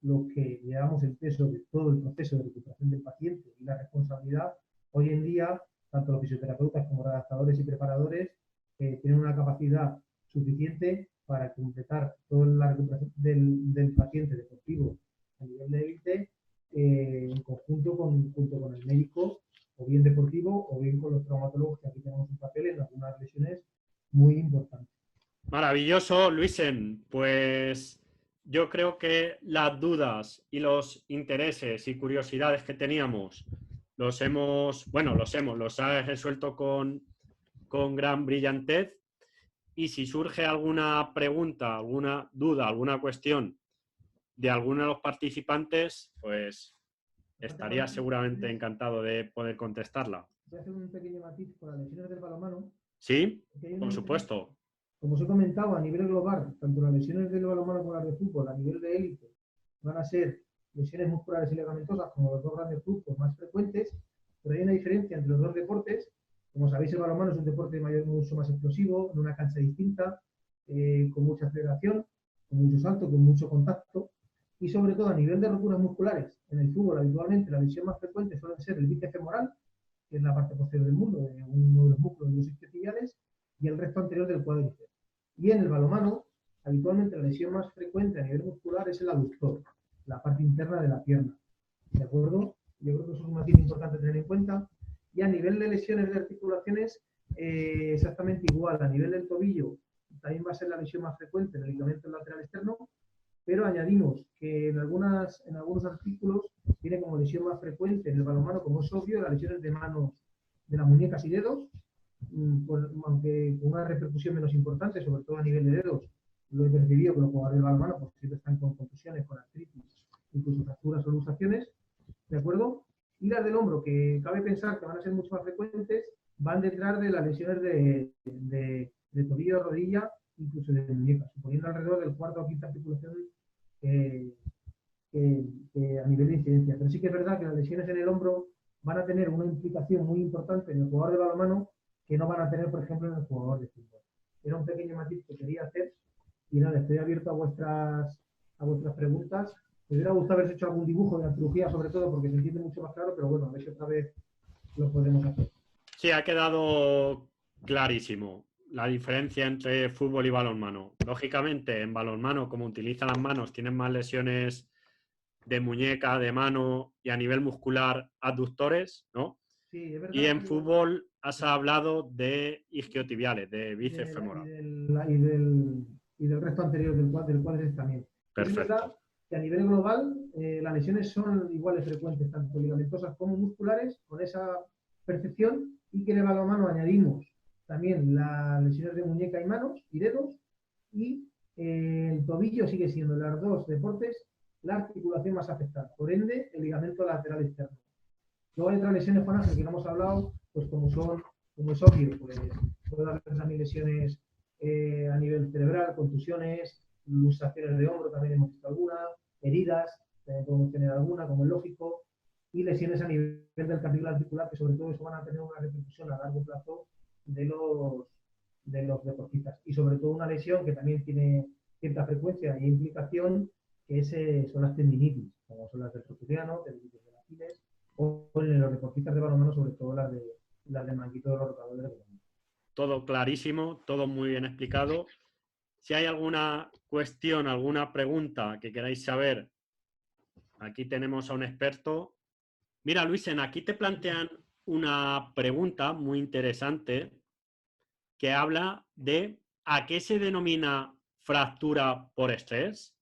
los que llevamos el peso de todo el proceso de recuperación del paciente y la responsabilidad, hoy en día, tanto los fisioterapeutas como redactadores y preparadores tienen una capacidad suficiente para completar toda la recuperación del paciente deportivo a nivel de élite en conjunto junto con el médico, o bien deportivo, o bien con los traumatólogos, que aquí tenemos un papel en algunas lesiones muy importantes. Maravilloso, Luisen. Pues yo creo que las dudas y los intereses y curiosidades que teníamos los has resuelto con gran brillantez. Y si surge alguna pregunta, alguna duda, alguna cuestión de alguno de los participantes, pues estaría seguramente encantado de poder contestarla. Voy a hacer un pequeño matiz con las lesiones del balonmano. Sí, por supuesto. Como os he comentado, a nivel global, tanto las lesiones del balonmano como las de fútbol, a nivel de élite, van a ser lesiones musculares y ligamentosas como los dos grandes grupos más frecuentes, pero hay una diferencia entre los dos deportes. Como sabéis, el balonmano es un deporte mucho más explosivo, en una cancha distinta, con mucha aceleración, con mucho salto, con mucho contacto, y sobre todo a nivel de roturas musculares. En el fútbol, habitualmente, la lesión más frecuente suele ser el bíceps femoral, que es la parte posterior del muslo, de uno de los músculos de los isquiotibiales, y el resto anterior del cuádriceps. Y en el balonmano, habitualmente la lesión más frecuente a nivel muscular es el aductor, la parte interna de la pierna. ¿De acuerdo? Yo creo que eso es un matiz importante tener en cuenta. Y a nivel de lesiones de articulaciones, exactamente igual. A nivel del tobillo, también va a ser la lesión más frecuente en el ligamento lateral externo, pero añadimos que en algunos artículos tiene como lesión más frecuente en el balonmano, como es obvio, las lesiones de manos, de las muñecas y dedos, aunque con una repercusión menos importante, sobre todo a nivel de dedos. Lo he percibido que los jugadores de balonmano pues, siempre están con contusiones, con artritis, incluso fracturas o luxaciones, ¿de acuerdo? Y las del hombro, que cabe pensar que van a ser mucho más frecuentes, van detrás de las lesiones de tobillo, rodilla, incluso de muñecas, suponiendo alrededor del cuarto o quinta articulación a nivel de incidencia. Pero sí que es verdad que las lesiones en el hombro van a tener una implicación muy importante en el jugador de balonmano que no van a tener, por ejemplo, en el jugador de fútbol. Era un pequeño matiz que quería hacer y nada, estoy abierto a vuestras preguntas. Me hubiera gustado haber hecho algún dibujo de antropología, sobre todo porque se entiende mucho más claro, pero bueno, a ver si otra vez lo podemos hacer. Sí, ha quedado clarísimo la diferencia entre fútbol y balonmano. Lógicamente, en balonmano, como utilizan las manos, tienen más lesiones de muñeca, de mano y a nivel muscular aductores, ¿no? Sí, es verdad. Y en fútbol has hablado de isquiotibiales, de bíceps femoral. Y del resto anterior del cuádriceps también. Perfecto. Es verdad que a nivel global las lesiones son iguales frecuentes, tanto ligamentosas como musculares, con esa percepción, y que en el balonmano añadimos también las lesiones de muñeca y manos y dedos, y el tobillo sigue siendo en los dos deportes la articulación más afectada, por ende el ligamento lateral externo. Luego hay otras lesiones, Juan Ángel, que no hemos hablado, pues como es obvio, pues puede haber también lesiones a nivel cerebral, contusiones, luxaciones de hombro, también hemos visto alguna, heridas, también podemos tener alguna, como es lógico, y lesiones a nivel del cartílago articular, que sobre todo eso van a tener una repercusión a largo plazo de los deportistas. Y sobre todo una lesión que también tiene cierta frecuencia e implicación, que son las tendinitis, como son las del trotuliano, tendinitis de Aquiles, o en los deportistas de balonmano, sobre todo las de manguito de los rotadores de balonmano. Todo clarísimo, todo muy bien explicado. Si hay alguna cuestión, alguna pregunta que queráis saber, aquí tenemos a un experto. Mira, Luisen, aquí te plantean una pregunta muy interesante que habla de a qué se denomina fractura por estrés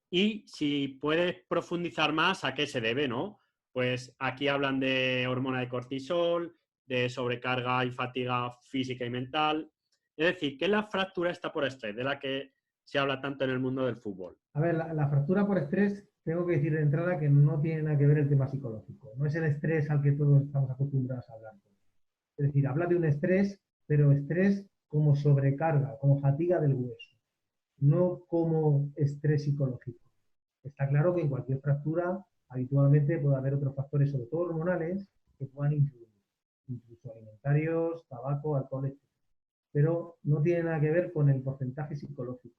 y si puedes profundizar más a qué se debe, ¿no? Pues aquí hablan de hormona de cortisol, de sobrecarga y fatiga física y mental. Es decir, ¿qué es la fractura está por estrés de la que se habla tanto en el mundo del fútbol? A ver, la fractura por estrés tengo que decir de entrada que no tiene nada que ver el tema psicológico. No es el estrés al que todos estamos acostumbrados a hablar. Es decir, habla de un estrés, pero estrés como sobrecarga, como fatiga del hueso, no como estrés psicológico. Está claro que en cualquier fractura habitualmente puede haber otros factores, sobre todo hormonales, que puedan influir, incluso alimentarios, tabaco, alcohol, etc. Pero no tiene nada que ver con el porcentaje psicológico.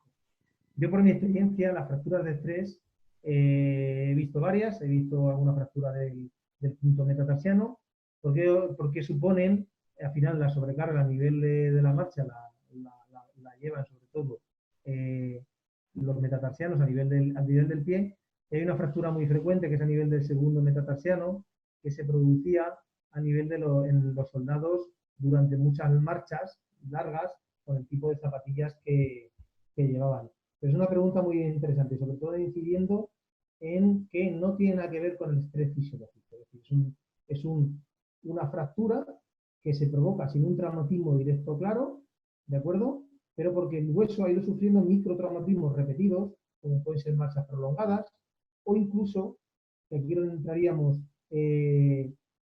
Yo por mi experiencia, las fracturas de estrés, he visto varias, he visto alguna fractura del punto metatarsiano, porque suponen, al final, la sobrecarga a nivel de la marcha la llevan sobre todo eh, los metatarsianos a nivel del pie. Y hay una fractura muy frecuente que es a nivel del segundo metatarsiano, que se producía a nivel en los soldados durante muchas marchas largas con el tipo de zapatillas que llevaban. Pero es una pregunta muy interesante, sobre todo incidiendo en que no tiene nada que ver con el estrés fisiológico. Es decir, una fractura que se provoca sin un traumatismo directo claro, ¿de acuerdo? Pero porque el hueso ha ido sufriendo microtraumatismos repetidos, como pueden ser marchas prolongadas, o incluso, que aquí entraríamos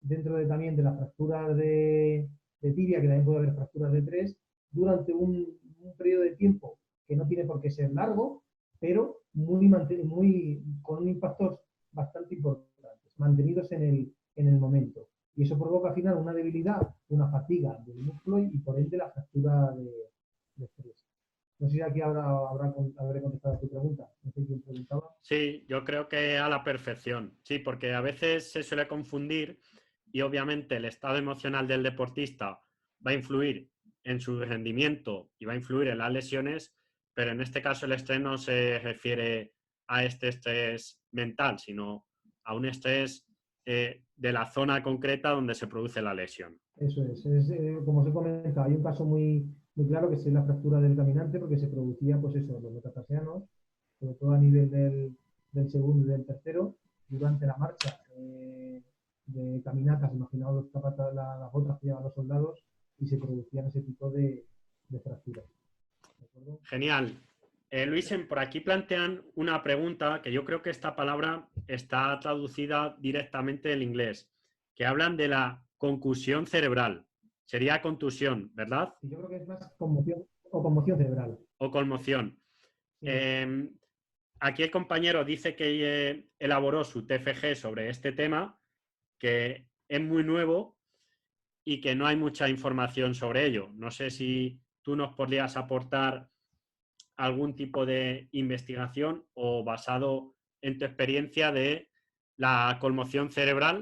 dentro también de las fracturas de tibia, que también puede haber fracturas de tres, durante un periodo de tiempo que no tiene por qué ser largo, pero con un impactos bastante importantes, mantenidos en el momento. Y eso provoca al final una debilidad, una fatiga del músculo y por ende la fractura de estrés. No sé si aquí habré contestado a tu pregunta. No sé quién preguntaba. Sí, yo creo que a la perfección. Sí, porque a veces se suele confundir y obviamente el estado emocional del deportista va a influir en su rendimiento y va a influir en las lesiones, pero en este caso el estrés no se refiere a este estrés mental, sino a un estrés de la zona concreta donde se produce la lesión. Eso como os he comentado, hay un caso muy claro que es la fractura del caminante, porque se producía, pues eso, los metatarsianos, sobre todo a nivel del segundo y del tercero, durante la marcha de caminatas, imaginaos las botas que llevan los soldados, y se producían ese tipo de fracturas. ¿De acuerdo? Genial. Luisen, por aquí plantean una pregunta que yo creo que esta palabra está traducida directamente del inglés, que hablan de la concusión cerebral. Sería contusión, ¿verdad? Y yo creo que es más conmoción cerebral. O conmoción. Sí. Aquí el compañero dice que elaboró su TFG sobre este tema, que es muy nuevo y que no hay mucha información sobre ello. No sé si tú nos podrías aportar algún tipo de investigación o basado en tu experiencia de la conmoción cerebral A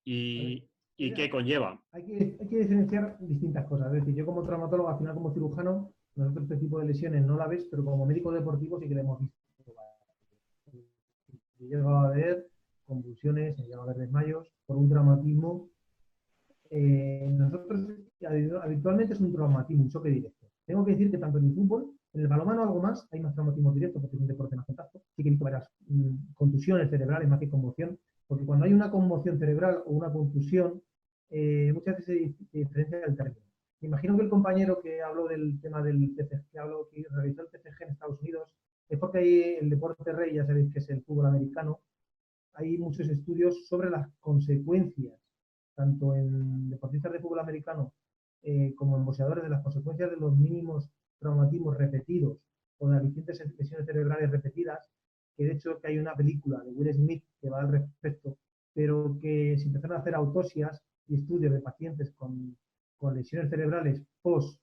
ver, y qué conlleva. hay que diferenciar distintas cosas. Es decir, yo como traumatólogo, al final como cirujano, nosotros este tipo de lesiones no la ves, pero como médico deportivo sí que le hemos visto. He llegado a ver convulsiones, he llegado a ver desmayos por un traumatismo. Nosotros habitualmente es un traumatismo, un choque directo. Tengo que decir que tanto en el fútbol, en el balonmano algo más, hay más traumatismo directo porque es un deporte más contacto. Sí que he visto varias contusiones cerebrales más que conmoción, porque cuando hay una conmoción cerebral o una contusión, muchas veces se diferencia el término. Me imagino que el compañero que habló del tema del TCG, que realizó el TCG en Estados Unidos, es porque hay el deporte rey, ya sabéis que es el fútbol americano, hay muchos estudios sobre las consecuencias, tanto en deportistas de fútbol americano como en boxeadores, de las consecuencias de los mínimos traumatismos repetidos o de las distintas lesiones cerebrales repetidas, que de hecho que hay una película de Will Smith que va al respecto, pero que se empezaron a hacer autopsias y estudios de pacientes con lesiones cerebrales post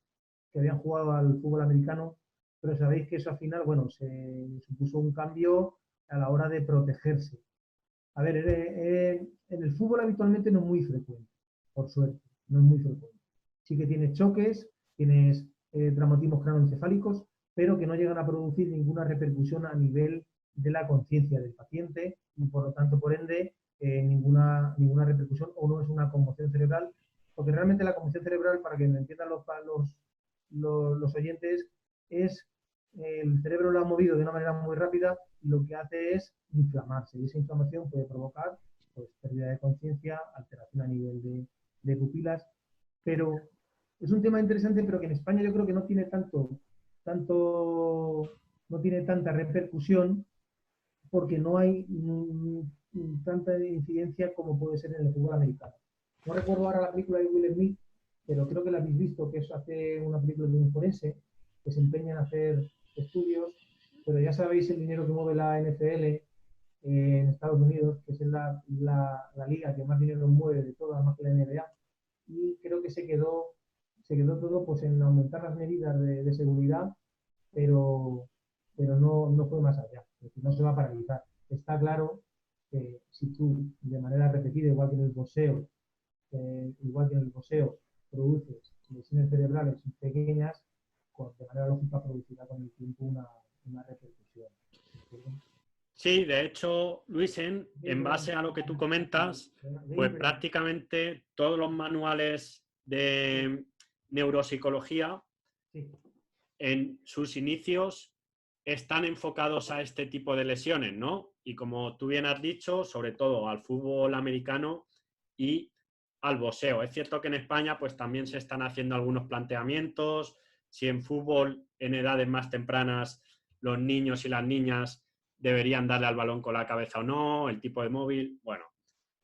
que habían jugado al fútbol americano, pero sabéis que eso al final, bueno, se supuso un cambio a la hora de protegerse. A ver, en el fútbol habitualmente no es muy frecuente, por suerte, no es muy frecuente. Sí que tienes choques, tienes traumatismos cranoencefálicos, pero que no llegan a producir ninguna repercusión a nivel de la conciencia del paciente y por lo tanto, por ende, ninguna repercusión o no es una conmoción cerebral, porque realmente la conmoción cerebral, para que me entiendan los oyentes, es el cerebro lo ha movido de una manera muy rápida y lo que hace es inflamarse. Y esa inflamación puede provocar pues, pérdida de conciencia, alteración a nivel de pupilas. Pero es un tema interesante, pero que en España yo creo que no tiene no tiene tanta repercusión porque no hay tanta incidencia como puede ser en el fútbol americano. No recuerdo ahora la película de Will Smith, pero creo que la habéis visto, que es hace una película de un forense que se empeña en hacer estudios, pero ya sabéis el dinero que mueve la NFL en Estados Unidos, que es la liga que más dinero mueve de todas, más que la NBA, y creo que se quedó todo pues, en aumentar las medidas de seguridad, pero, pero no fue más allá, es decir, no se va a paralizar. Está claro que si tú, de manera repetida, igual que en el boxeo, produces lesiones cerebrales pequeñas, de manera lógica producirá con el tiempo una repercusión. Sí, de hecho, Luisen, en base a lo que tú comentas, pues prácticamente todos los manuales de neuropsicología Sí. en sus inicios están enfocados a este tipo de lesiones, ¿no? Y como tú bien has dicho, sobre todo al fútbol americano y al boxeo. Es cierto que en España pues también se están haciendo algunos planteamientos, si en fútbol en edades más tempranas los niños y las niñas deberían darle al balón con la cabeza o no, el tipo de móvil, bueno.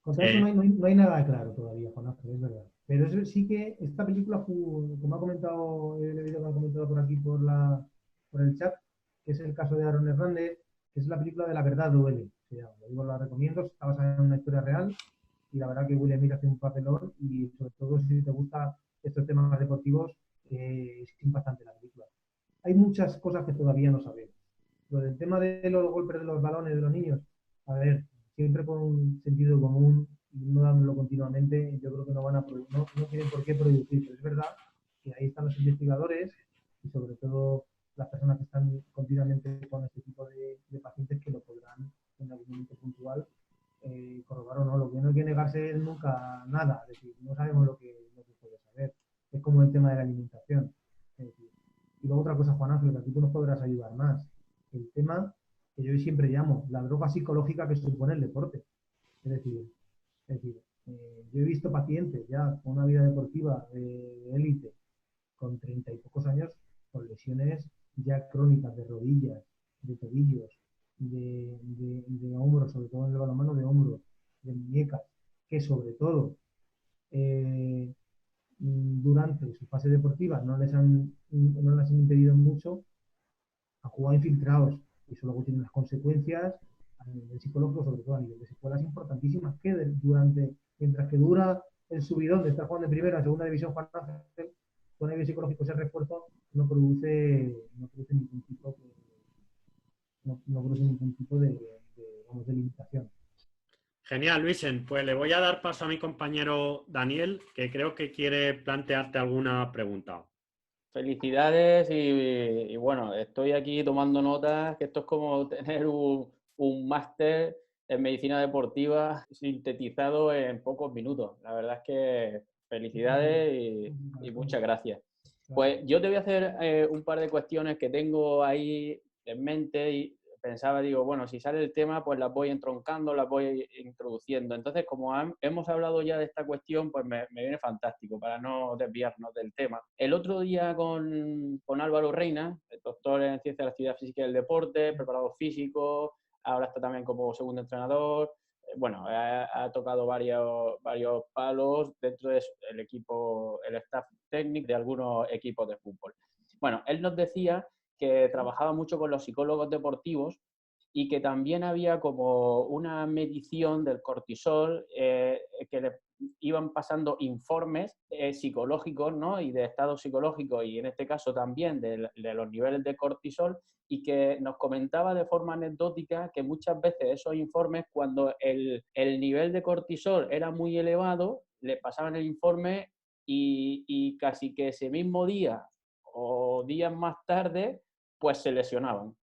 Contra eso no hay nada claro todavía, Juan Ángel, es verdad. Pero eso sí que esta película, como ha comentado, he leído que han comentado por aquí por el chat, que es el caso de Aaron Hernández, que es la película de La verdad duele. O sea, lo digo, la recomiendo, está basada en una historia real y la verdad que Will Smith hace un papelón y sobre todo si te gustan estos temas deportivos, es impactante la película. Hay muchas cosas que todavía no sabemos. Lo del tema de los golpes de los balones de los niños, a ver, siempre con un sentido común y no dándolo continuamente, yo creo que no tienen por qué producir, pero es verdad que ahí están los investigadores y sobre todo las personas que están continuamente con este tipo de pacientes que lo podrán en algún momento puntual corroborar o no. Lo que no hay que negarse es nunca nada, es decir, no sabemos lo que puede saber. Es como el tema de la alimentación. Es decir, y luego otra cosa, Juan Ángel, que aquí tú nos podrás ayudar más. El tema que yo siempre llamo la droga psicológica que supone el deporte. Es decir, yo he visto pacientes ya con una vida deportiva de élite, con 30 y pocos años, con lesiones ya crónicas de rodillas, de tobillos, de hombros, sobre todo en el balonmano, de hombros, de muñecas, que sobre todo eh, durante su fase deportiva no les han impedido mucho a jugar infiltrados. Y eso luego tiene unas consecuencias a nivel psicológico, sobre todo a nivel de secuelas importantísimas, que mientras que dura el subidón de estar jugando en primera o segunda división, Juan Ángel, con a nivel psicológico ese refuerzo no produce ningún tipo de limitación. Genial, Luisen. Pues le voy a dar paso a mi compañero Daniel, que creo que quiere plantearte alguna pregunta. Felicidades y bueno, estoy aquí tomando notas, que esto es como tener un máster en medicina deportiva sintetizado en pocos minutos. La verdad es que felicidades y muchas gracias. Pues yo te voy a hacer un par de cuestiones que tengo ahí en mente y pensaba, digo, bueno, si sale el tema, pues las voy entroncando, las voy introduciendo. Entonces, como hemos hablado ya de esta cuestión, pues me viene fantástico para no desviarnos del tema. El otro día con Álvaro Reina, doctor en Ciencias de la Actividad Física y del Deporte, preparador físico, ahora está también como segundo entrenador. Bueno, ha tocado varios palos dentro del equipo, el staff técnico de algunos equipos de fútbol. Bueno, él nos decía que trabajaba mucho con los psicólogos deportivos y que también había como una medición del cortisol que le iban pasando informes psicológicos, ¿no? Y de estado psicológico y en este caso también de los niveles de cortisol y que nos comentaba de forma anecdótica que muchas veces esos informes cuando el nivel de cortisol era muy elevado le pasaban el informe y casi que ese mismo día o días más tarde pues se lesionaban.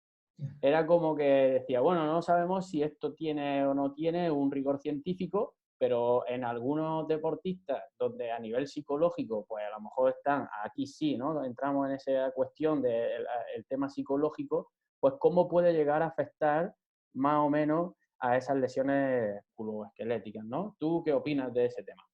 Era como que decía, bueno, no sabemos si esto tiene o no tiene un rigor científico, pero en algunos deportistas donde a nivel psicológico, pues a lo mejor están, aquí sí, ¿no? Entramos en esa cuestión del tema psicológico, pues cómo puede llegar a afectar más o menos a esas lesiones musculoesqueléticas, ¿no? ¿Tú qué opinas de ese tema?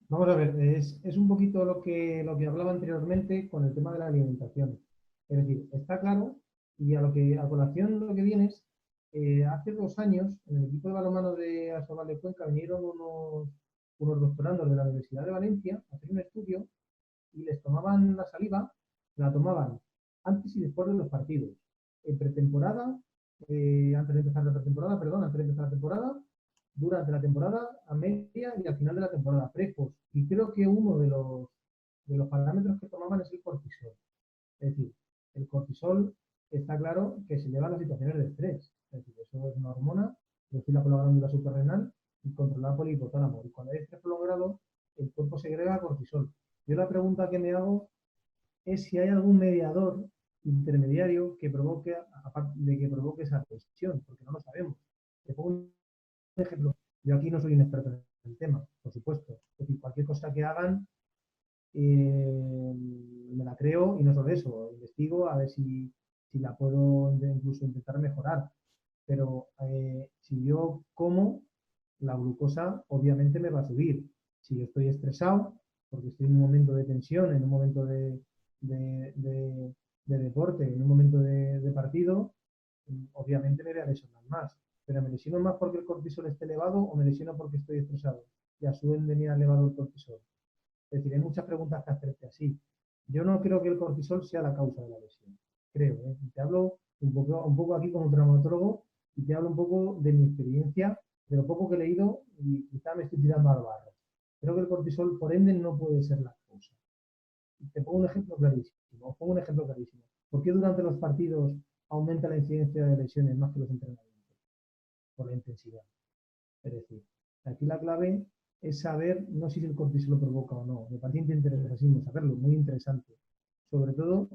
Vamos a ver, es un poquito lo que hablaba anteriormente con el tema de la alimentación. Es decir, está claro, y a colación lo que vienes, Hace 2 años, en el equipo de balonmano de Asobal de Cuenca, vinieron unos doctorandos de la Universidad de Valencia a hacer un estudio y les tomaban la saliva, la tomaban antes y después de los partidos. En pretemporada, antes de empezar la pretemporada, perdón, antes de empezar la temporada, durante la temporada, a media y al final de la temporada, prepos. Y creo que uno de los parámetros que tomaban es el cortisol. Es decir, el cortisol está claro que se lleva a las situaciones de estrés. Es decir, eso es una hormona, producida por la glándula suprarrenal y controlada por el hipotálamo. Y cuando hay estrés prolongado, el cuerpo segrega cortisol. Yo la pregunta que me hago es si hay algún mediador intermediario que provoque, aparte de que provoque esa presión, porque no lo sabemos. Te pongo un ejemplo. Yo aquí no soy un experto en el tema, por supuesto. Es decir, cualquier cosa que hagan, me la creo y no solo eso, investigo a ver si la puedo incluso intentar mejorar. Pero si yo como, la glucosa obviamente me va a subir. Si yo estoy estresado, porque estoy en un momento de tensión, en un momento de, de, de deporte, en un momento de partido, obviamente me voy a lesionar más. Pero me lesiono más porque el cortisol esté elevado o me lesiono porque estoy estresado. Ya suelen venir elevado el cortisol. Es decir, hay muchas preguntas que hacerte así. Yo no creo que el cortisol sea la causa de la lesión. Creo, ¿eh? Te hablo un poco aquí como traumatólogo y te hablo un poco de mi experiencia, de lo poco que he leído y quizá me estoy tirando al barro. Creo que el cortisol, por ende, no puede ser la causa. Te pongo un ejemplo clarísimo. Os pongo un ejemplo clarísimo. ¿Por qué durante los partidos aumenta la incidencia de lesiones más que los entrenamientos? Por la intensidad. Es decir, aquí la clave es saber, no si el cortisol lo provoca o no. Me parece interesantísimo saberlo, muy interesante. Sobre todo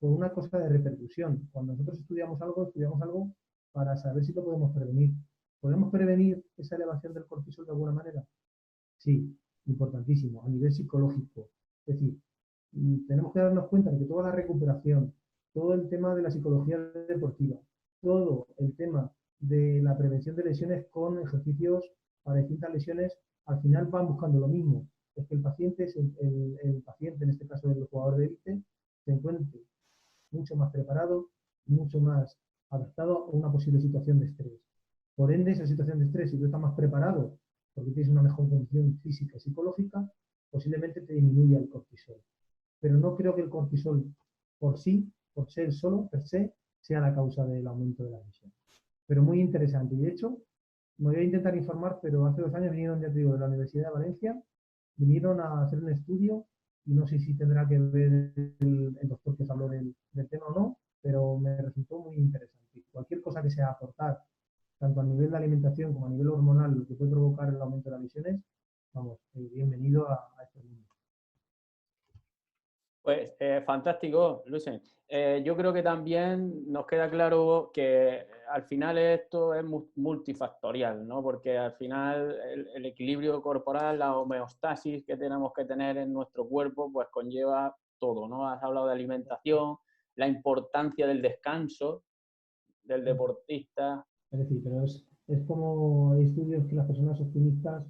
por una cosa de repercusión. Cuando nosotros estudiamos algo para saber si lo podemos prevenir. ¿Podemos prevenir esa elevación del cortisol de alguna manera? Sí, importantísimo, a nivel psicológico. Es decir, tenemos que darnos cuenta de que toda la recuperación, todo el tema de la psicología deportiva, todo el tema de la prevención de lesiones con ejercicios para distintas lesiones, al final van buscando lo mismo. Es que el paciente, el paciente, en este caso el jugador de élite, se encuentre mucho más preparado, mucho más adaptado a una posible situación de estrés. Por ende, esa situación de estrés, si tú estás más preparado porque tienes una mejor condición física y psicológica, posiblemente te disminuya el cortisol. Pero no creo que el cortisol por sí, por ser solo, per se, sea la causa del aumento de la lesión. Pero muy interesante. Y de hecho, me voy a intentar informar, pero hace 2 años vinieron, ya te digo, de la Universidad de Valencia, vinieron a hacer un estudio y no sé si tendrá que ver el doctor que os habló del tema o no, pero me resultó muy interesante. Cualquier cosa que sea aportar, tanto a nivel de alimentación como a nivel hormonal, lo que puede provocar el aumento de las lesiones, vamos, bienvenido a este mundo. Pues fantástico, Luis. Yo creo que también nos queda claro que al final esto es multifactorial, ¿no? Porque al final el equilibrio corporal, la homeostasis que tenemos que tener en nuestro cuerpo, pues conlleva todo, ¿no? Has hablado de alimentación, la importancia del descanso del deportista. Es decir, pero es como hay estudios que las personas optimistas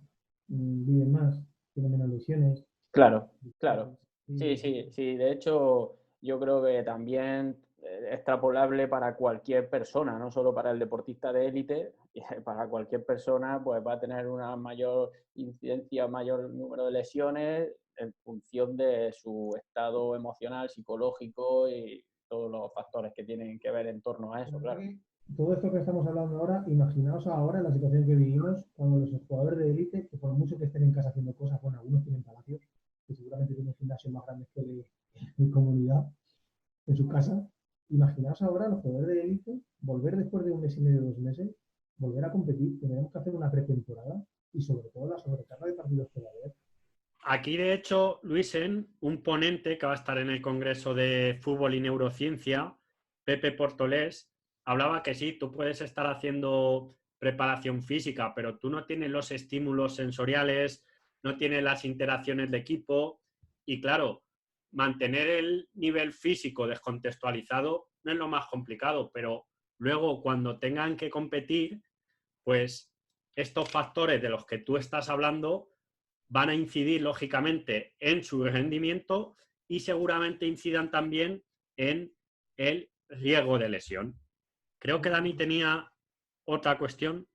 viven más, tienen menos lesiones. Claro, claro. Sí, sí, sí. De hecho, yo creo que también es extrapolable para cualquier persona, no solo para el deportista de élite, para cualquier persona pues va a tener una mayor incidencia, mayor número de lesiones en función de su estado emocional, psicológico y todos los factores que tienen que ver en torno a eso, claro. Todo esto que estamos hablando ahora, imaginaos ahora la situación que vivimos cuando los jugadores de élite, que por mucho que estén en casa haciendo cosas, bueno, algunos tienen palacios, que seguramente tienen gimnasios más grandes que mi comunidad en su casa. Imaginaos ahora los jugadores de élite volver después de 1 mes y medio, 2 meses, volver a competir, tendremos que hacer una pretemporada y sobre todo la sobrecarga de partidos que va a haber. Aquí, de hecho, Luisen, un ponente que va a estar en el Congreso de Fútbol y Neurociencia, Pepe Portolés, hablaba que sí, tú puedes estar haciendo preparación física, pero tú no tienes los estímulos sensoriales, no tienes las interacciones de equipo y, claro, mantener el nivel físico descontextualizado no es lo más complicado, pero luego cuando tengan que competir, pues estos factores de los que tú estás hablando van a incidir lógicamente en su rendimiento y seguramente incidan también en el riesgo de lesión. Creo que Dani tenía otra cuestión.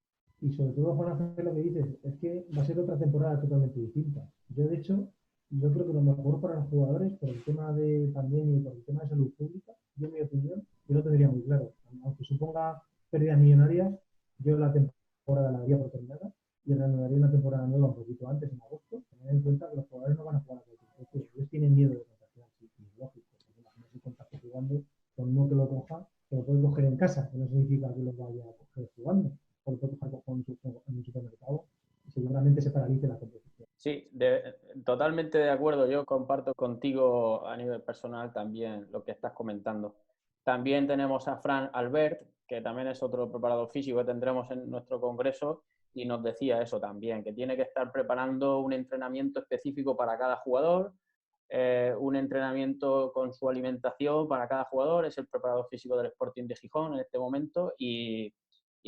Y sobre todo, Juan Ángel, lo que dices es que va a ser otra temporada totalmente distinta. Yo, de hecho, yo creo que lo mejor para los jugadores, por el tema de pandemia y por el tema de salud pública, yo, en mi opinión, yo lo tendría muy claro. Aunque suponga pérdidas millonarias, yo la temporada la daría por terminada y reanudaría una temporada nueva un poquito antes, en agosto, teniendo en cuenta que los jugadores no van a jugar a cualquier precio. Ellos tienen miedo de contagiar, sí, es lógico. Porque imagínate si contagio jugando con uno que lo coja, que lo puede coger en casa, que no significa que lo vaya a coger jugando. Por lo tanto, en un supermercado, seguramente se paralice la competición. Sí, totalmente de acuerdo. Yo comparto contigo a nivel personal también lo que estás comentando. También tenemos a Fran Albert, que también es otro preparador físico que tendremos en nuestro congreso, y nos decía eso también, que tiene que estar preparando un entrenamiento específico para cada jugador, un entrenamiento con su alimentación para cada jugador. Es el preparador físico del Sporting de Gijón en este momento y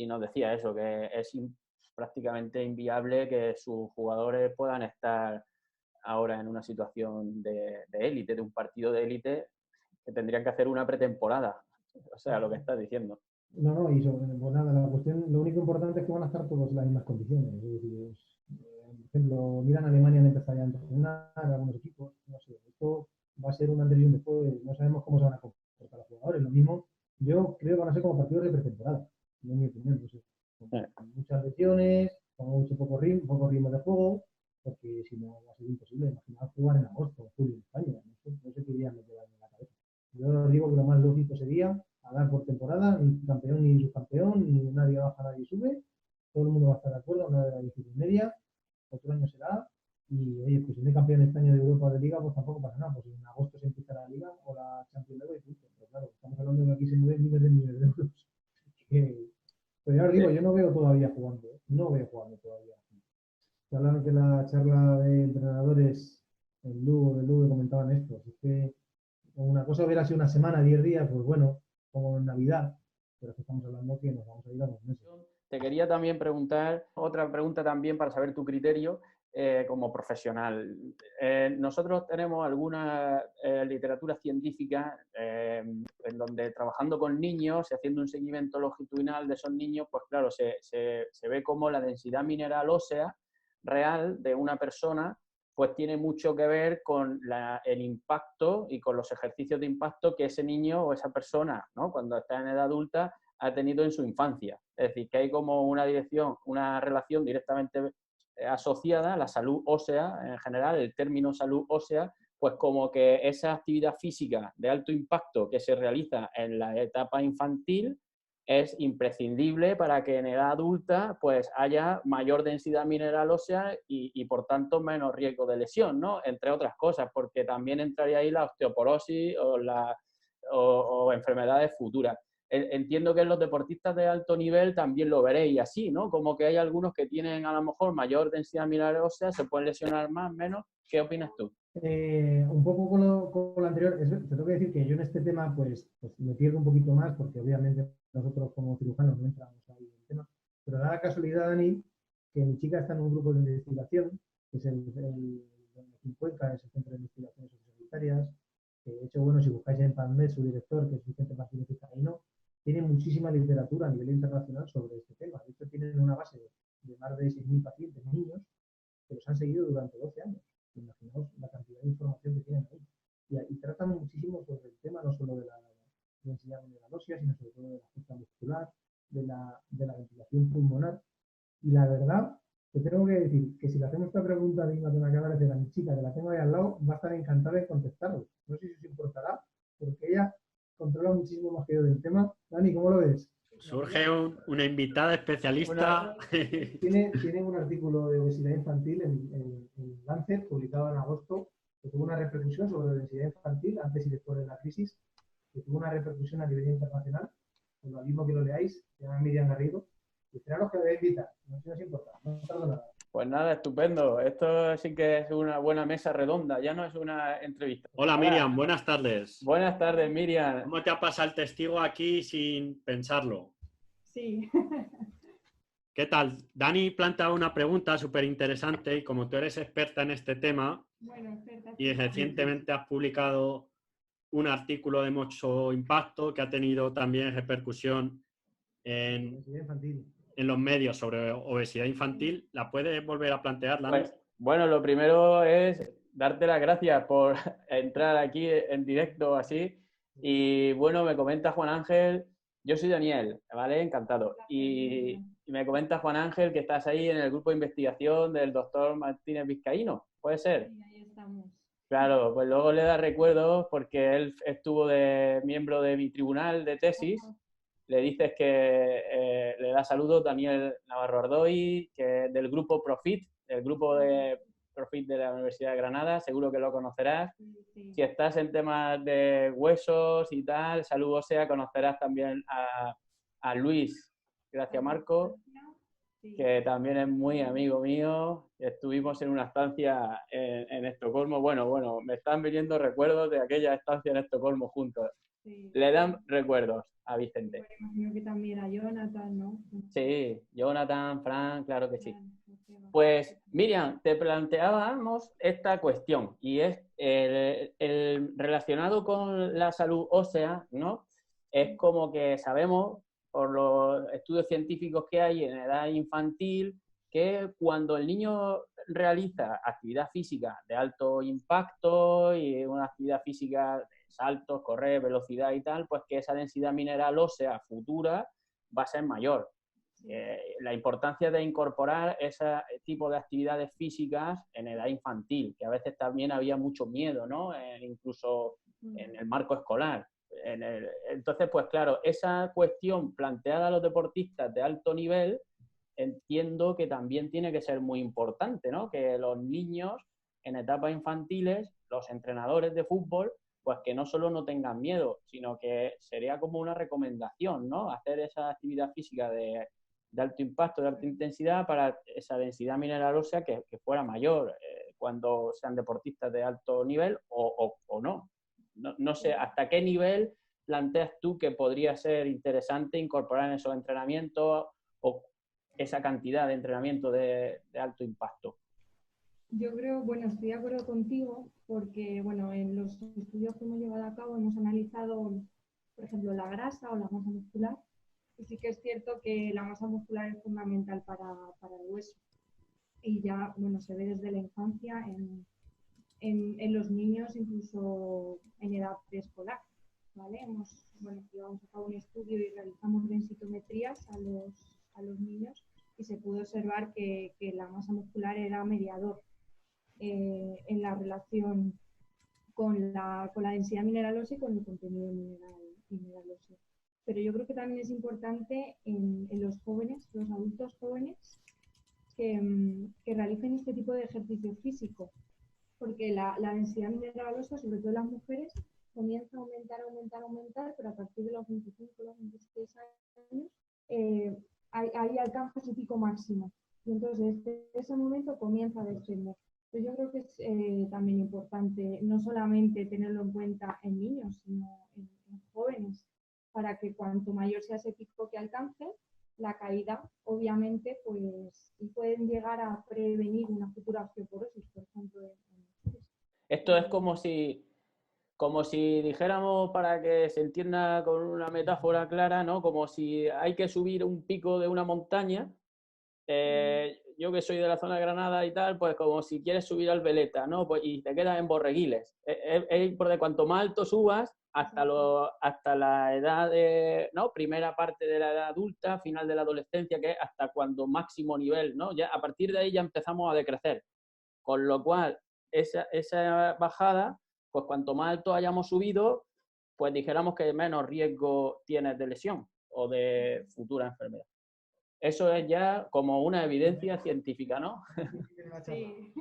nos decía eso, que es prácticamente inviable que sus jugadores puedan estar ahora en una situación de élite, de un partido de élite, que tendrían que hacer una pretemporada. O sea, lo que estás diciendo. No, y sobre, pues nada, la cuestión, lo único importante es que van a estar todos en las mismas condiciones. Es decir, por ejemplo, miran Alemania han empezado ya a entrenar, algunos equipos, no sé, esto va a ser un antes y un después, no sabemos cómo se van a comportar los jugadores. Lo mismo, yo creo que van a ser como partidos de pretemporada, en mi opinión, no sé, con muchas lesiones, con mucho poco ritmo de juego, porque si no va a ser imposible. Imaginar jugar en agosto, julio en España, no sé qué día me queda en la cabeza. Yo digo que lo más lógico sería a dar por temporada, ni campeón ni subcampeón, ni nadie baja, nadie sube, todo el mundo va a estar de acuerdo, una de la disciplina media, otro año será, y oye, pues si no hay campeón este año de Europa de Liga, pues tampoco pasa nada, pues en agosto se empieza la Liga o la Champions League y punto. Pero claro, estamos hablando de que aquí se mueven miles de euros. Pero ya os digo, yo no veo todavía jugando, no veo jugando todavía. Se hablan que la charla de entrenadores en Lugo comentaban esto, es que una cosa hubiera sido una semana, 10 días, pues bueno, como en Navidad, pero que estamos hablando que nos vamos a ir a 2 meses. Te quería también preguntar, otra pregunta también para saber tu criterio como profesional. Nosotros tenemos alguna literatura científica en donde trabajando con niños y haciendo un seguimiento longitudinal de esos niños, pues claro, se ve cómo la densidad mineral ósea real de una persona pues tiene mucho que ver con el impacto y con los ejercicios de impacto que ese niño o esa persona, ¿no?, cuando está en edad adulta, ha tenido en su infancia. Es decir, que hay como una relación directamente asociada a la salud ósea en general. El término salud ósea, pues como que esa actividad física de alto impacto que se realiza en la etapa infantil es imprescindible para que en edad adulta pues haya mayor densidad mineral ósea y por tanto menos riesgo de lesión, ¿no? Entre otras cosas, porque también entraría ahí la osteoporosis o enfermedades futuras. Entiendo que en los deportistas de alto nivel también lo veréis así, ¿no? Como que hay algunos que tienen a lo mejor mayor densidad mineral ósea, se pueden lesionar más, menos. ¿Qué opinas tú? Un poco con lo anterior, te tengo que decir que yo en este tema pues me pierdo un poquito más porque obviamente nosotros como cirujanos no entramos ahí en el tema, pero da la casualidad, Dani, que mi chica está en un grupo de investigación, que es el Cuenca, es el Centro de Investigaciones Sociosanitarias, que de hecho, bueno, si buscáis en PubMed, su director, que es Vicente Martínez Vizcaíno, tiene muchísima literatura a nivel internacional sobre este tema. De hecho, tienen una base de más de 6.000 pacientes niños que los han seguido durante 12 años. Imaginaos la cantidad de información que tienen ahí. Y tratan muchísimo sobre el tema, no solo de la densidad mineral ósea, sino sobre todo de la fuerza muscular, de la ventilación pulmonar. Y la verdad, te tengo que decir que si le hacemos esta pregunta de que me acaba de hacer a mi chica, que la tengo ahí al lado, va a estar encantada de contestarlo. No sé si os importará, porque ella controla muchísimo más que yo del tema. Dani, ¿cómo lo ves? Surge una invitada especialista. Tiene un artículo de obesidad infantil en Lancet, publicado en agosto, que tuvo una repercusión sobre la obesidad infantil antes y después de la crisis, que tuvo una repercusión a nivel internacional. Os lo animo que lo leáis, se llama Miriam Garrido. Y esperaros que le voy a invitar, no sé si os importa, no tardo nada. Pues nada, estupendo. Esto sí que es una buena mesa redonda, ya no es una entrevista. Hola Miriam, buenas tardes. Buenas tardes, Miriam. ¿Cómo te ha pasado el testigo aquí sin pensarlo? Sí. ¿Qué tal? Dani plantea una pregunta súper interesante y como tú eres experta en este tema y recientemente has publicado un artículo de mucho impacto que ha tenido también repercusión en, Obesidad infantil. en los medios sobre obesidad infantil. ¿La puedes volver a plantear, Dani? Pues, bueno, lo primero es darte las gracias por entrar aquí en directo así. Y bueno, me comenta Juan Ángel, yo soy Daniel, ¿vale? Encantado. Y me comenta Juan Ángel que estás ahí en el grupo de investigación del doctor Martínez Vizcaíno, ¿puede ser? Sí, ahí estamos. Claro, pues luego le da recuerdos porque él estuvo de miembro de mi tribunal de tesis. Le dices que le da saludos Daniel Navarro Ardoy, que del grupo Profit, el grupo de Profit de la Universidad de Granada, seguro que lo conocerás. Sí. Si estás en temas de huesos y tal, salud ósea, conocerás también a Luis Gracia Marco, Sí. que también es muy amigo mío. Estuvimos en una estancia en Estocolmo. Bueno, me están viniendo recuerdos de aquella estancia en Estocolmo juntos. Sí. Le dan recuerdos a Vicente. Bueno, imagino que también a Jonathan, ¿no? Sí, Jonathan, Frank, claro que sí. Claro. Pues, Miriam, te planteábamos esta cuestión y es el relacionado con la salud ósea, ¿no? Es como que sabemos por los estudios científicos que hay en edad infantil que cuando el niño realiza actividad física de alto impacto y una actividad física de saltos, correr, velocidad y tal, pues que esa densidad mineral ósea futura va a ser mayor. La importancia de incorporar ese tipo de actividades físicas en edad infantil, que a veces también había mucho miedo, ¿no? Incluso en el marco escolar. Entonces, pues claro, esa cuestión planteada a los deportistas de alto nivel, entiendo que también tiene que ser muy importante, ¿no? Que los niños en etapas infantiles, los entrenadores de fútbol, pues que no solo no tengan miedo, sino que sería como una recomendación, ¿no? Hacer esa actividad física de alto impacto, de alta intensidad, para esa densidad mineral ósea que fuera mayor cuando sean deportistas de alto nivel o no. No sé, ¿hasta qué nivel planteas tú que podría ser interesante incorporar en esos entrenamientos o esa cantidad de entrenamiento de alto impacto? Yo creo, bueno, estoy de acuerdo contigo porque, bueno, en los estudios que hemos llevado a cabo hemos analizado, por ejemplo, la grasa o la masa muscular. Y sí que es cierto que la masa muscular es fundamental para el hueso. Y ya, bueno, se ve desde la infancia en los niños, incluso en edad preescolar, ¿vale? Llevamos a cabo un estudio y realizamos densitometrías a los niños y se pudo observar que la masa muscular era mediador en la relación con la densidad mineral ósea y con el contenido mineral óseo. Pero yo creo que también es importante en los jóvenes, los adultos jóvenes, que realicen este tipo de ejercicio físico, porque la densidad mineral ósea, sobre todo en las mujeres, comienza a aumentar, pero a partir de los 25, los 26 años, ahí alcanza su pico máximo. Y entonces, desde ese momento comienza a descender. Entonces, yo creo que es también importante no solamente tenerlo en cuenta en niños, sino en jóvenes, para que cuanto mayor sea ese pico que alcance, la caída, obviamente, pues pueden llegar a prevenir una futura osteoporosis, por ejemplo. Esto es como si dijéramos, para que se entienda con una metáfora clara, ¿no? Como si hay que subir un pico de una montaña. Yo que soy de la zona de Granada y tal, pues como si quieres subir al Veleta, ¿no? Pues, y te quedas en Borreguiles. Porque cuanto más alto subas, hasta la edad de, ¿no? Primera parte de la edad adulta, final de la adolescencia, que es hasta cuando máximo nivel, ¿no? Ya, a partir de ahí ya empezamos a decrecer. Con lo cual, esa bajada, pues cuanto más alto hayamos subido, pues dijéramos que menos riesgo tienes de lesión o de futura enfermedad. Eso es ya como una evidencia científica, ¿no? Sí,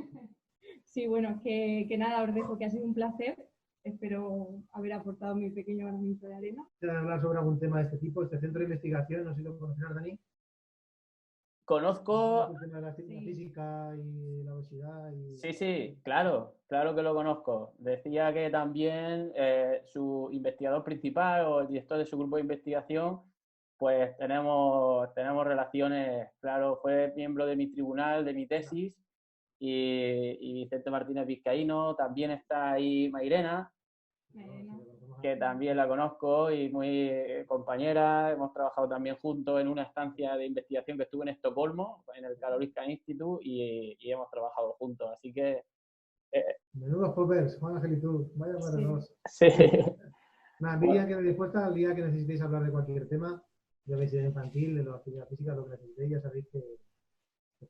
sí, bueno, que nada, os dejo, que ha sido un placer. Espero haber aportado mi pequeño granito de arena. Hablar sobre algún tema de este tipo, este centro de investigación, no sé si lo conocerás, Dani. Conozco... El tema de la física y la obesidad. Sí, claro que lo conozco. Decía que también su investigador principal o el director de su grupo de investigación, pues tenemos relaciones, claro, fue miembro de mi tribunal, de mi tesis, y Vicente Martínez Vizcaíno, también está ahí Mairena. que también la conozco y muy compañera. Hemos trabajado también juntos en una estancia de investigación que estuve en Estocolmo, en el Karolinska Institute, y hemos trabajado juntos. Así que... Menudos poppers, Juan Ángel y tú. Vaya buenos. Sí. Nada, Miriam, que dispuesta al día que necesitéis hablar de cualquier tema, ya veis, de infantil, de la actividad física, lo que necesitéis, ya sabéis que...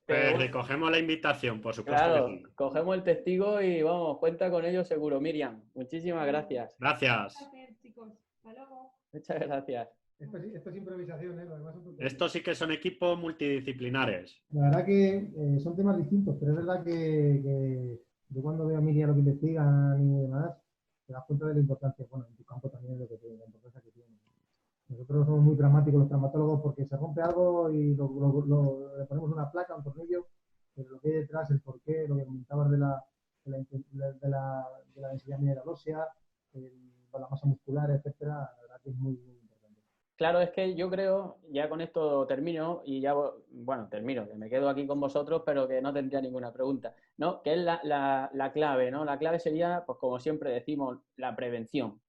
Pues recogemos la invitación, por supuesto. Claro, que sí. cogemos el testigo y vamos, cuenta con ello seguro. Miriam, muchísimas gracias. Gracias. Chicos. Hasta luego. Muchas gracias. Esto es improvisación, ¿eh? Lo demás es Estos sí que son equipos multidisciplinares. La verdad que son temas distintos, pero es verdad que yo cuando veo a Miriam lo que investigan y demás, te das cuenta de la importancia, bueno, en tu campo también de la importancia que tiene. Nosotros somos muy pragmáticos los traumatólogos porque se rompe algo y le ponemos una placa, un tornillo, pero lo que hay detrás, el porqué, lo que comentabas de la densidad mineral ósea, la masa muscular, etcétera, la verdad que es muy, muy importante. Claro, es que yo creo, ya con esto termino y ya, bueno, termino, que me quedo aquí con vosotros, pero que no tendría ninguna pregunta, ¿no? Que es la clave, ¿no? La clave sería, pues como siempre decimos, la prevención.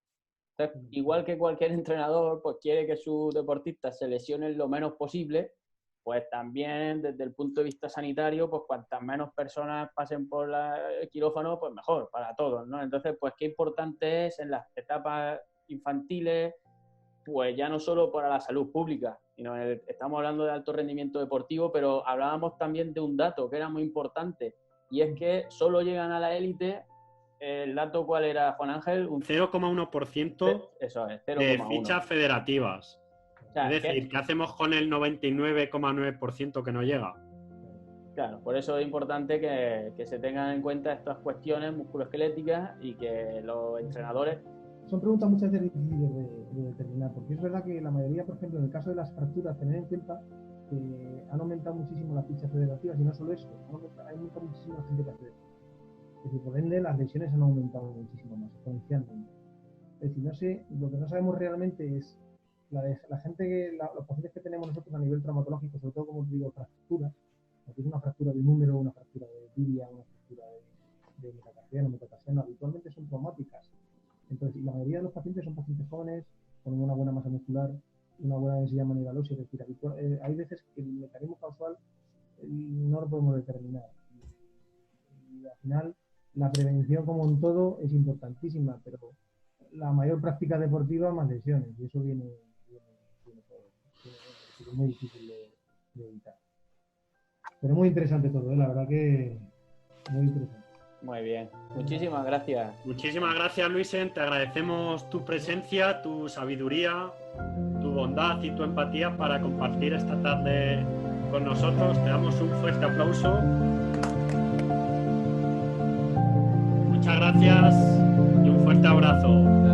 Entonces, igual que cualquier entrenador, pues quiere que sus deportistas se lesionen lo menos posible, pues también desde el punto de vista sanitario, pues cuantas menos personas pasen por el quirófano, pues mejor para todos, ¿no? Entonces, pues qué importante es en las etapas infantiles, pues ya no solo para la salud pública, sino estamos hablando de alto rendimiento deportivo, pero hablábamos también de un dato que era muy importante, y es que solo llegan a la élite. ¿El dato cuál era, Juan Ángel? Un 0,1% Eso es, de 0,1. fichas federativas. O sea, es decir, ¿qué hacemos con el 99,9% que no llega? Claro, por eso es importante que se tengan en cuenta estas cuestiones musculoesqueléticas y que los entrenadores... Son preguntas muchas veces difíciles de determinar, porque es verdad que la mayoría, por ejemplo, en el caso de las fracturas, tener en cuenta que han aumentado muchísimo las fichas federativas, y no solo eso, hay muchísima gente que hace. Es decir, por ende, las lesiones han aumentado muchísimo más, exponencialmente. Es decir, lo que no sabemos realmente es los pacientes que tenemos nosotros a nivel traumatológico, sobre todo, como te digo, fracturas, aquí es una fractura de un húmero, una fractura de tibia, una fractura de metatarsiano, habitualmente son traumáticas. Entonces, y la mayoría de los pacientes son pacientes jóvenes, con una buena masa muscular, una buena densidad mineral ósea, es decir, hay veces que el mecanismo causal no lo podemos determinar. Y al final, la prevención, como en todo, es importantísima, pero la mayor práctica deportiva, más lesiones, y eso viene todo. Es muy difícil de evitar. Pero muy interesante todo, la verdad que muy interesante. Muy bien, muchísimas gracias. Muchísimas gracias, Luisen. Te agradecemos tu presencia, tu sabiduría, tu bondad y tu empatía para compartir esta tarde con nosotros. Te damos un fuerte aplauso. Muchas gracias y un fuerte abrazo.